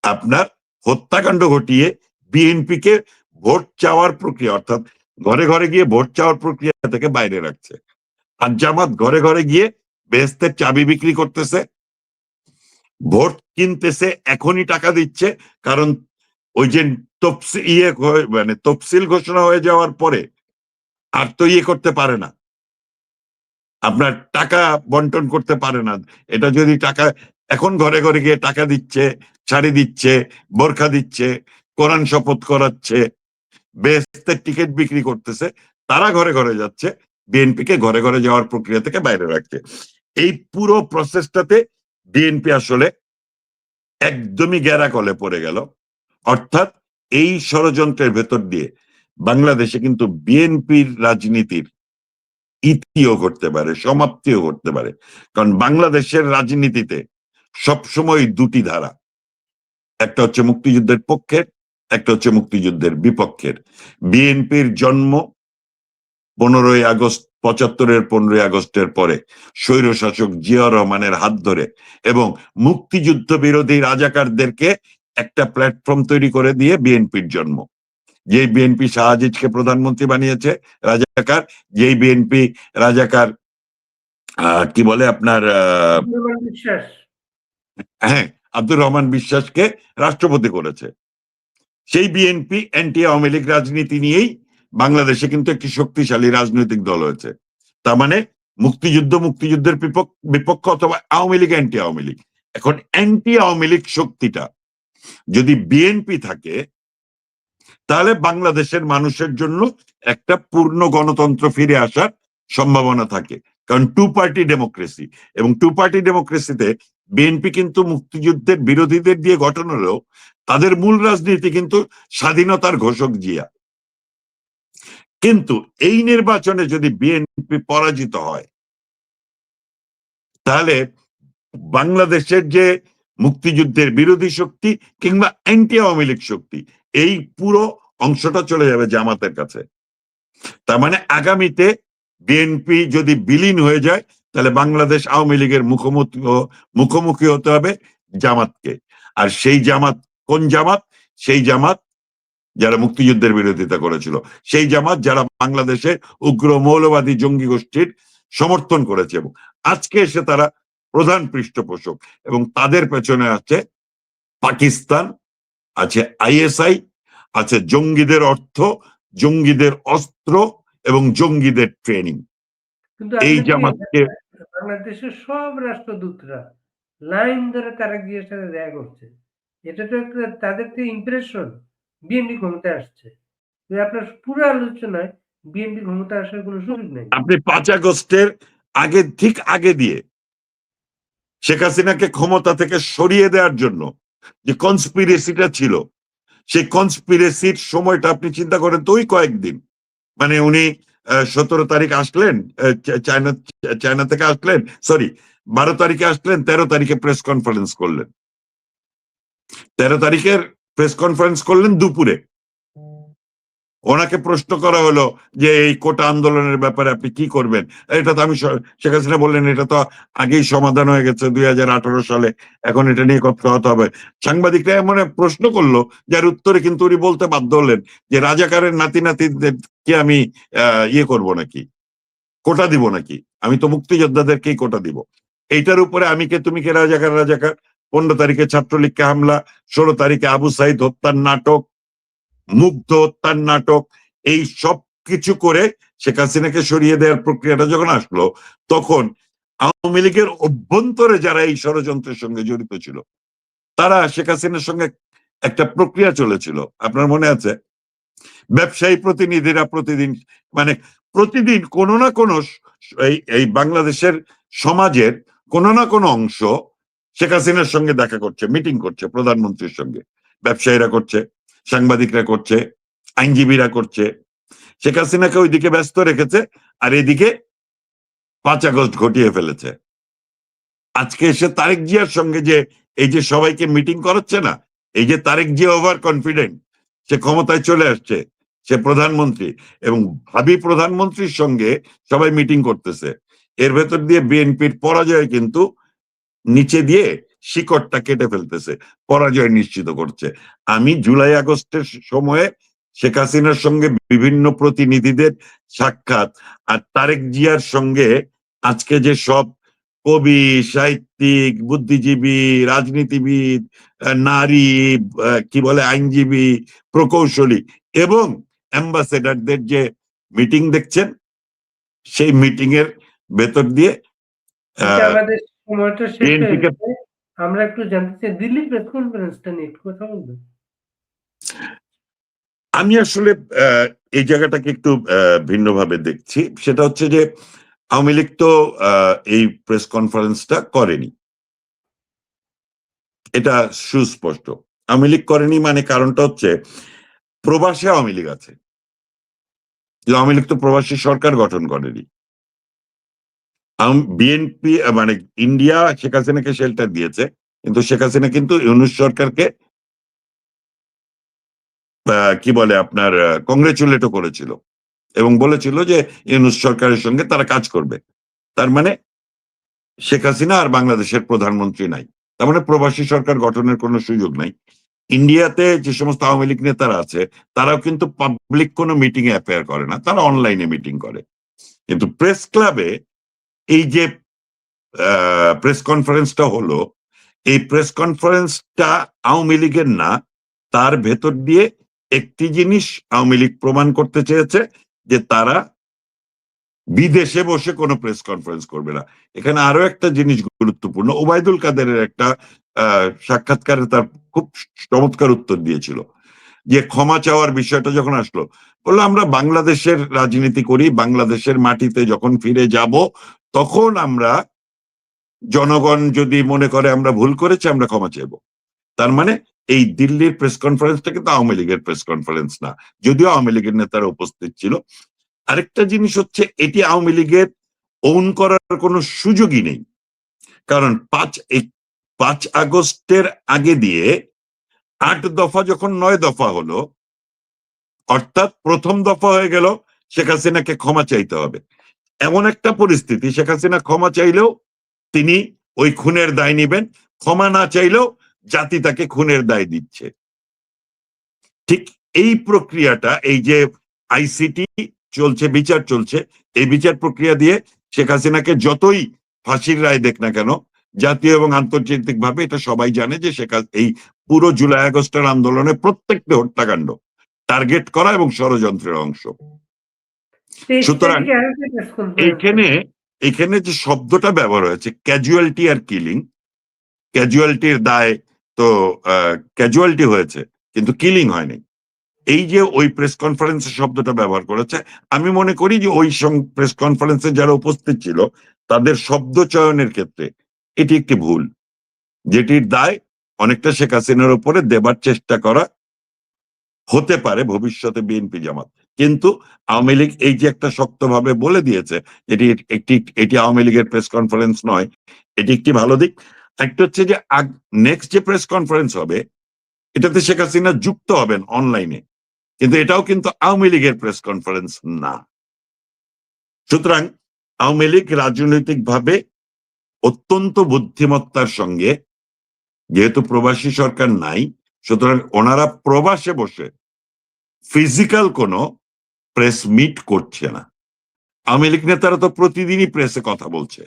আপনার হত্যাকাণ্ড ঘটিয়ে বিএনপিকে ভোট চাওয়ার প্রক্রিয়া, অর্থাৎ ঘরে ঘরে গিয়ে ভোট চাওয়ার প্রক্রিয়া থেকে বাইরে রাখছে। আর জামাত ঘরে ঘরে গিয়ে বেহেস্তের চাবি বিক্রি করতেছে, ভোট কিনতেছে, এখনই টাকা দিচ্ছে। কারণ ওই যে তফসিল ঘোষণা হয়ে যাওয়ার পরে আর তো করতে পারে না, আপনার টাকা বন্টন করতে পারে না। এটা যদি টাকা এখন ঘরে ঘরে গিয়ে টাকা দিচ্ছে, শাড়ি দিচ্ছে, বোরখা দিচ্ছে, কোরআন শপথ করাচ্ছে, বেহেস্তের টিকিট বিক্রি করতেছে, তারা ঘরে ঘরে যাচ্ছে, বিএনপিকে ঘরে ঘরে যাওয়ার প্রক্রিয়া থেকে বাইরে রাখছে। এই পুরো প্রসেসটাতে বিএনপি আসলে একদমই গ্যারাকলে পড়ে গেল। অর্থাৎ এই ষড়যন্ত্রের ভেতর দিয়ে বাংলাদেশে কিন্তু বিএনপির রাজনীতির ইতিও করতে পারে, সমাপ্তিও করতে পারে। কারণ বাংলাদেশের রাজনীতিতে সবসময় দুটি ধারা, একটা হচ্ছে মুক্তিযুদ্ধের পক্ষের, একটা হচ্ছে মুক্তিযুদ্ধের বিপক্ষের। বিএনপির জন্ম 15ই আগস্ট, 75-এর 15ই আগস্টের পরে স্বৈরশাসক জিয়া রহমানের হাত ধরে এবং মুক্তিযুদ্ধ বিরোধী রাজাকারদেরকে একটা প্ল্যাটফর্ম তৈরি করে দিয়ে বিএনপির জন্ম। যেই বিএনপি শাহ আজিজকে প্রধানমন্ত্রী বানিয়েছে রাজাকার, যেই বিএনপি রাজাকার কি বলে আপনার বিশ্বাস, হ্যাঁ, আব্দুর রহমান বিশ্বাসকে রাষ্ট্রপতি করেছে। সেই বিএনপি অ্যান্টি আওয়ামী লীগ রাজনীতি নিয়েই বাংলাদেশে কিন্তু একটি শক্তিশালী রাজনৈতিক দল হয়েছে। তার মানে মুক্তিযুদ্ধের বিপক্ষ অথবা আওয়ামী লীগ অ্যান্টি আওয়ামী লীগ। এখন অ্যান্টি আওয়ামী লীগ শক্তিটা যদি বিএনপি থাকে তাহলে বাংলাদেশের মানুষের জন্য একটা পূর্ণ গণতন্ত্র ফিরে আসার সম্ভাবনা থাকে। কারণ টু পার্টি ডেমোক্রেসি, এবং টু পার্টি ডেমোক্রেসিতে বিএনপি কিন্তু মুক্তিযুদ্ধের বিরোধীদের দিয়ে গঠন হলেও তাদের মূল রাজনীতি কিন্তু স্বাধীনতার ঘোষক জিয়া। কিন্তু এই নির্বাচনে যদি বিএনপি পরাজিত হয় তাহলে বাংলাদেশের যে মুক্তিযুদ্ধের বিরোধী শক্তি কিংবা অ্যান্টি আওয়ামী লীগ শক্তি, এই পুরো অংশটা চলে যাবে জামাতের কাছে। তার মানে আগামীতে বিএনপি যদি বিলীন হয়ে যায় তাহলে বাংলাদেশ আওয়ামী লীগের মুখোমুখি হতে হবে জামাতকে। আর সেই জামাত কোন জামাত? সেই জামাত যারা মুক্তিযুদ্ধের বিরোধিতা করেছিল, সেই জামাত যারা বাংলাদেশে উগ্র মৌলবাদী জঙ্গি গোষ্ঠীর সমর্থন করেছে এবং আজকে এসে তারা প্রধান পৃষ্ঠপোষক। এবং তাদের পেছনে আছে পাকিস্তান, আছে আইএসআই, আছে জঙ্গিদের অর্থ, জঙ্গিদের অস্ত্র এবং জঙ্গিদের ট্রেনিং। কিন্তু এই জামাতকে বাংলাদেশের সব রাষ্ট্রদূতরা লাইন ধরে তারা গিয়ে সাথে দেখা করছে। এটা তো তাদের তো ইমপ্রেশন বিএনপি ক্ষমতা আসছে। আপনার পুরো আলোচনায় বিএনপি ক্ষমতা আসার কোনো সুযোগ নেই। আপনি 5 আগস্টের ঠিক আগে দিয়ে শেখ হাসিনাকে ক্ষমতা থেকে সরিয়ে দেওয়ার জন্য যে কনস্পিরেসিটা ছিল, সেই কনস্পিরেসির সময়টা আপনি চিন্তা করেন তো, ওই কয়েকদিন, মানে উনি 17 তারিখ আসলেন, চায়না থেকে আসলেন, সরি 12 তারিখে আসলেন, 13 তারিখে প্রেস কনফারেন্স করলেন, 13 তারিখের প্রেস কনফারেন্স করলেন দুপুরে। ওনাকে প্রশ্ন করা হলো যে এই কোটা আন্দোলনের ব্যাপারে আপনি কি করবেন। এটা তো আমি, শেখ হাসিনা বললেন এটা তো আগেই সমাধান হয়ে গেছে 2018 সালে, এখন এটা নিয়ে কথা হতে হবে। সাংবাদিকরা এমন প্রশ্ন করলো যার উত্তরে কিন্তু উনি বলতে বাধ্য হলেন যে রাজাকারের নাতি নাতিদেরকে আমি করব নাকি, কোটা দিব নাকি, আমি তো মুক্তিযোদ্ধাদেরকেই কোটা দিব। এইটার উপরে আমি কে তুমি কে রাজাকার। 15 তারিখে ছাত্রলীগকে হামলা, 16 তারিখে আবু সাইদ হত্যার নাটক, মুগ্ধ হত্যার নাটক, এই সব কিছু করে শেখ হাসিনাকে সরিয়ে দেওয়ার প্রক্রিয়াটা যখন আসলো, তখন আওয়ামী লীগের অভ্যন্তরে যারা এই ষড়যন্ত্রের সঙ্গে জড়িত ছিল তারা শেখ হাসিনার সঙ্গে একটা প্রক্রিয়া চলেছিল, আপনার মনে আছে? ব্যবসায়ী প্রতিনিধিরা প্রতিদিন কোনো না কোনো এই বাংলাদেশের সমাজের কোনো না কোনো অংশ শেখ হাসিনার সঙ্গে দেখা করছে, মিটিং করছে, প্রধানমন্ত্রীর সঙ্গে ব্যবসায়ীরা করছে, সাংবাদিকরা করছে, আইনজীবীরা করছে। শেখ হাসিনাকে ওইদিকে ব্যস্ত রেখেছে আর এদিকে 5 আগস্ট ঘটিয়ে ফেলেছে। আজকে এসে তারেক জিয়ার সঙ্গে যে এই যে সবাইকে মিটিং করাচ্ছে না, এই যে তারেক জিয়া ওভার কনফিডেন্ট, সে ক্ষমতায় চলে আসছে, সে প্রধানমন্ত্রী এবং ভাবি প্রধানমন্ত্রীর সঙ্গে সবাই মিটিং করতেছে, এর ভেতর দিয়ে বিএনপির পরাজয় কিন্তু নিচে দিয়ে শিকড়টা কেটে ফেলতেছে, পরাজয় নিশ্চিত করছে। আমি জুলাই আগস্টের সময়ে শেখ হাসিনার সঙ্গে বিভিন্ন প্রতিনিধিদের সাক্ষাৎ আর তারেক জিয়ার সঙ্গে আজকে যে সব কবি, সাহিত্যিক, বুদ্ধিজীবী, রাজনীতিবিদ, নারী, কি বলে আইনজীবী, প্রকৌশলী এবং অ্যাম্বাসেডারদের যে মিটিং দেখছেন, সেই মিটিং এর ভেতর দিয়ে আমাদের সময়টা শেষ হয়ে বিএনপিকে গেছে। আমরা একটু জানতে চাই দিল্লি প্রেস কনফারেন্সটা নিয়ে একটু কথা বলবেন। আমি আসলে এই জায়গাটাকে একটু ভিন্নভাবে দেখছি। সেটা হচ্ছে যে আওয়ামী লীগ তো এই প্রেস কনফারেন্সটা করেনি, এটা সুস্পষ্ট। আওয়ামী লীগ করেনি মানে কারণটা হচ্ছে প্রবাসে আওয়ামী লীগ আছে, আওয়ামী লীগ তো প্রবাসী সরকার গঠন করেনি। বিএনপি মানে ইন্ডিয়া শেখ হাসিনাকে শেল্টার দিয়েছে, কিন্তু শেখ হাসিনা কিন্তু ইউনূস সরকারকে কি বলে আপনার কংগ্রেচুলেটও করেছিল এবং বলেছিল যে ইউনূস সরকারের সঙ্গে তারা কাজ করবে। তার মানে শেখ হাসিনা আর বাংলাদেশের প্রধানমন্ত্রী নাই, তার মানে প্রবাসী সরকার গঠনের কোনো সুযোগ নাই। ইন্ডিয়াতে যে সমস্ত আওয়ামী লীগ নেতারা আছে তারাও কিন্তু পাবলিক কোনো মিটিং এ অ্যাপিয়ার করে না, তারা অনলাইনে মিটিং করে। কিন্তু প্রেস ক্লাবে এই যে প্রেস কনফারেন্সটা হলো, এই প্রেস কনফারেন্সটা আওয়ামী লীগের না, তার ভেতর দিয়ে একটি জিনিস আওয়ামী লীগ প্রমাণ করতে চেয়েছে যে তারা বিদেশে বসে কোনো প্রেস কনফারেন্স করবে না। এখানে আরো একটা জিনিস গুরুত্বপূর্ণ, ওবায়দুল কাদেরের একটা সাক্ষাৎকারে তার খুব চমৎকার উত্তর দিয়েছিল যে ক্ষমা চাওয়ার বিষয়টা যখন আসলো, বললো আমরা বাংলাদেশের রাজনীতি করি, বাংলাদেশের মাটিতে যখন ফিরে যাব তখন আমরা, জনগণ যদি মনে করে আমরা ভুল করেছি আমরা ক্ষমা চাইব। তার মানে এই দিল্লির প্রেস কনফারেন্সটা কিন্তু আওয়ামী লীগের প্রেস কনফারেন্স না, যদিও আওয়ামী লীগের নেতারা উপস্থিত ছিল। আরেকটা জিনিস হচ্ছে এটি আওয়ামী লীগের ওন করার কোনো সুযোগই নেই, কারণ 5 আগস্টের আগে দিয়ে 8 দফা যখন 9 দফা হলো, অর্থাৎ প্রথম দফা হয়ে গেল শেখ হাসিনাকে ক্ষমা চাইতে হবে। এমন একটা পরিস্থিতি, শেখ হাসিনা ক্ষমা চাইলেও তিনি ওই খুনের দায় নিবেন, ক্ষমা না চাইলেও জাতি তাকে খুনের দায় দিচ্ছে। ঠিক এই প্রক্রিয়াটা, এই যে আইসিটি চলছে, বিচার চলছে, এই বিচার প্রক্রিয়া দিয়ে শেখ হাসিনাকে যতই ফাঁসির রায় দেখ না কেন, জাতীয় এবং আন্তর্জাতিক ভাবে এটা সবাই জানে যে এই পুরো জুলাই আগস্টের আন্দোলনে প্রত্যেকটা হত্যাকাণ্ড টার্গেট করা এবং ষড়যন্ত্রের অংশ। সুতরাং এখানে যে শব্দটা ব্যবহার হয়েছে ক্যাজুয়ালিটি আর কিলিং, ক্যাজুয়ালিটির দায় তো ক্যাজুয়ালিটি হয়েছে কিন্তু কিলিং হয়নি, এই যে ওই প্রেস কনফারেন্সের শব্দটা ব্যবহার করেছে, আমি মনে করি যে ওই প্রেস কনফারেন্সে যারা উপস্থিত ছিল তাদের শব্দ চয়নের ক্ষেত্রে এটি একটি ভুল, যেটির দায় অনেকটা শেখ হাসিনার উপরে দেবার চেষ্টা করা হতে পারে ভবিষ্যতে বিএনপি জামাত। কিন্তু আওয়ামী লীগ এই যে একটা শক্তভাবে বলে দিয়েছে এটি আওয়ামী লীগের প্রেস কনফারেন্স নয়, এটি একটি ভালো দিক। একটা হচ্ছে যে নেক্সট যে প্রেস কনফারেন্স হবে এটাতে শেখ হাসিনা যুক্ত হবেন অনলাইনে, কিন্তু এটাও কিন্তু আওয়ামী লীগের প্রেস কনফারেন্স না। সুতরাং আওয়ামী লীগ রাজনৈতিক ভাবে অত্যন্ত বুদ্ধিমত্তার সঙ্গে, যেহেতু প্রবাসী সরকার নাই, সুতরাং ওনারা প্রবাসে বসে ফিজিক্যাল কোনো প্রেস মিট করছে না। আওয়ামী লীগ নেতারা তো প্রতিদিনই প্রেসে কথা বলছে,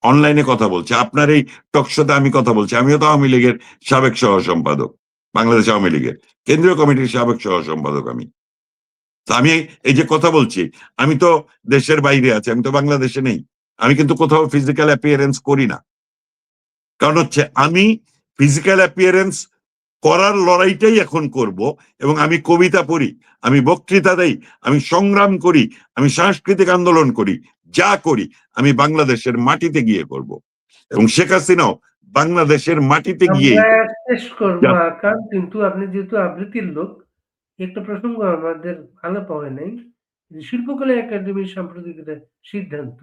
অনলাইনে কথা বলছে। আপনার এই টকশোতে আমি কথা বলছি, আমিও তো আওয়ামী লীগের সাবেক সহ সম্পাদক, বাংলাদেশ আওয়ামী লীগের কেন্দ্রীয় কমিটির সাবেক সহ সম্পাদক আমি। আমি এই যে কথা বলছি, আমি তো দেশের বাইরে আছি, আমি তো বাংলাদেশে নেই, আমি কিন্তু কোথাও ফিজিক্যাল অ্যাপিয়ারেন্স করি না। কারণ হচ্ছে আমি ফিজিক্যাল অ্যাপিয়ারেন্স করার লড়াইটাই এখন করব, এবং আমি কবিতা পড়ি, আমি বক্তৃতা দেই, আমি সংগ্রাম করি, আমি সাংস্কৃতিক আন্দোলন করি, যা করি আমি বাংলাদেশের মাটিতে গিয়ে করব, এবং শেখ হাসিনাও বাংলাদেশের মাটিতে গিয়ে শেষ করবো আকাশ। কিন্তু আপনি যেহেতু আবৃত্তির লোক, একটা প্রসঙ্গ আমাদের ভালো পাওয়া নাই, শিল্পকলা একাডেমির সাম্প্রতিক সিদ্ধান্ত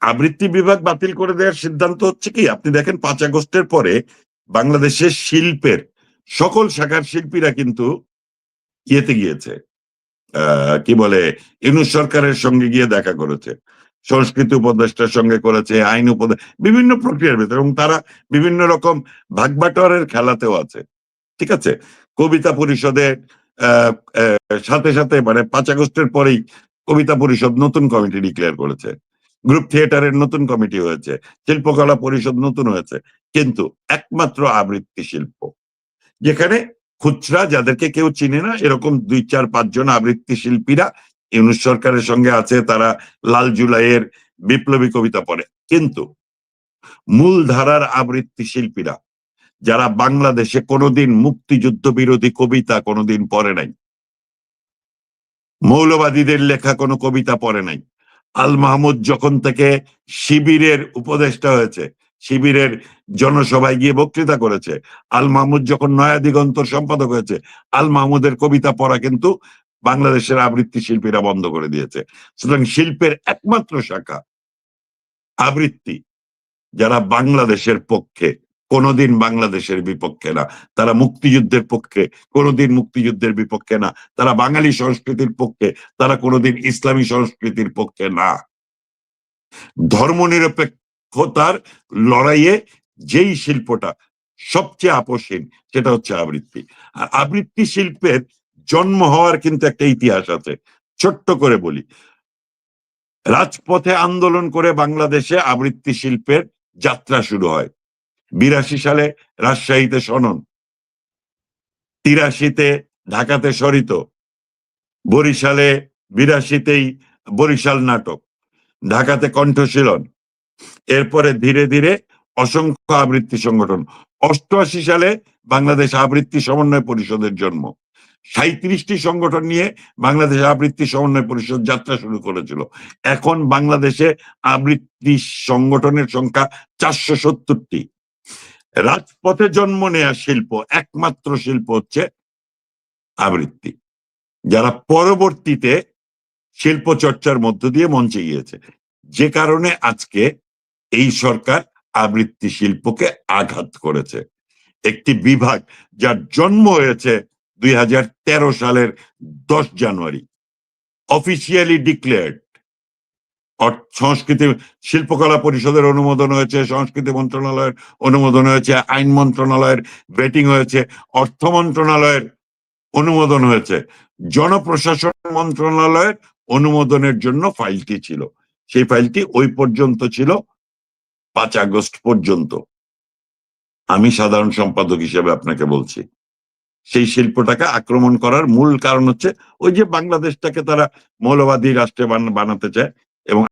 আবৃত্তি বিভাগ বাতিল করে দেওয়ার সিদ্ধান্ত হচ্ছে কি, আপনি দেখেন 5 আগস্টের পরে বাংলাদেশের শিল্পের সকল শাখার শিল্পীরা কিন্তু ইয়েতে গিয়েছে, কি বলে, ইউনূস সরকারের সঙ্গে গিয়ে দেখা করেছে, সংস্কৃতি উপদেষ্টার সঙ্গে করেছে, আইন বিভিন্ন প্রক্রিয়ার ভেতরে, এবং তারা বিভিন্ন রকম ভাগবাটোয়ারের খেলাতেও আছে। ঠিক আছে, কবিতা পরিষদের সাথে সাথে মানে 5 আগস্টের পরেই কবিতা পরিষদ নতুন কমিটি ডিক্লেয়ার করেছে, গ্রুপ থিয়েটারের নতুন কমিটি হয়েছে, শিল্পকলা পরিষদ নতুন হয়েছে, কিন্তু একমাত্র আবৃত্তি শিল্প, যেখানে খুচরা যাদেরকে কেউ চিনে না এরকম 2-4-5 জন আবৃত্তি শিল্পীরা ইউনূস সরকারের সঙ্গে আছে, তারা লাল জুলাইয়ের বিপ্লবী কবিতা পড়ে, কিন্তু মূল ধারার আবৃত্তি শিল্পীরা যারা বাংলাদেশে কোনোদিন মুক্তিযুদ্ধ বিরোধী কবিতা কোনোদিন পড়ে নাই, মৌলবাদীদের লেখা কোনো কবিতা পড়ে নাই, আল মাহমুদ যখন থেকে শিবিরের উপদেষ্টা হয়েছে, শিবিরের জনসভায় গিয়ে বক্তৃতা করেছে, আল মাহমুদ যখন নয়া দিগন্তর সম্পাদক হয়েছে, আল মাহমুদের কবিতা পড়া কিন্তু বাংলাদেশের আবৃত্তি শিল্পীরা বন্ধ করে দিয়েছে। সুতরাং শিল্পের একমাত্র শাখা আবৃত্তি, যারা বাংলাদেশের পক্ষে, কোনোদিন বাংলাদেশের বিপক্ষে না, তারা মুক্তিযুদ্ধের পক্ষে, কোনোদিন মুক্তিযুদ্ধের বিপক্ষে না, তারা বাঙালি সংস্কৃতির পক্ষে, তারা কোনোদিন ইসলামী সংস্কৃতির পক্ষে না। ধর্মনিরপেক্ষতার লড়াইয়ে যেই শিল্পটা সবচেয়ে আপসহীন সেটা হচ্ছে আবৃত্তি। আর আবৃত্তি শিল্পের জন্ম হওয়ার কিন্তু একটা ইতিহাস আছে, ছোট্ট করে বলি। রাজপথে আন্দোলন করে বাংলাদেশে আবৃত্তি শিল্পের যাত্রা শুরু হয়। 82 সালে রাজশাহীতে শোনন, 83-তে ঢাকাতে সরিত, বরিশালে 82-তেই বরিশাল নাটক, ঢাকাতে কণ্ঠশীলন, এরপরে ধীরে ধীরে অসংখ্য আবৃত্তি সংগঠন। 88 সালে বাংলাদেশ আবৃত্তি সমন্বয় পরিষদের জন্ম, 37টি সংগঠন নিয়ে বাংলাদেশ আবৃত্তি সমন্বয় পরিষদ যাত্রা শুরু করেছিল। এখন বাংলাদেশে আবৃত্তি সংগঠনের সংখ্যা 470টি। রাজপথে জন্ম নেয়া শিল্প, একমাত্র শিল্প হচ্ছে আবৃত্তি, যারা পরবর্তীতে শিল্প চর্চার মধ্য দিয়ে মঞ্চে গিয়েছে, যে কারণে আজকে এই সরকার আবৃত্তি শিল্পকে আঘাত করেছে। একটি বিভাগ যার জন্ম হয়েছে 2013 সালের 10 জানুয়ারি, অফিসিয়ালি ডিক্লেয়ার্ড, সংস্কৃতি শিল্পকলা পরিষদের অনুমোদন হয়েছে, সংস্কৃতি মন্ত্রণালয়ের অনুমোদন হয়েছে, আইন মন্ত্রণালয়ের ভেটিং হয়েছে, অর্থ মন্ত্রণালয়ের অনুমোদন হয়েছে, জনপ্রশাসন মন্ত্রণালয়ের অনুমোদনের জন্য ফাইলটি ছিল। সেই ফাইলটি ওই পর্যন্ত ছিল 5 আগস্ট পর্যন্ত। আমি সাধারণ সম্পাদক হিসেবে আপনাকে বলছি, সেই শিল্পটাকে আক্রমণ করার মূল কারণ হচ্ছে ওই যে বাংলাদেশটাকে তারা মৌলবাদী রাষ্ট্রে বানাতে চায়, এবং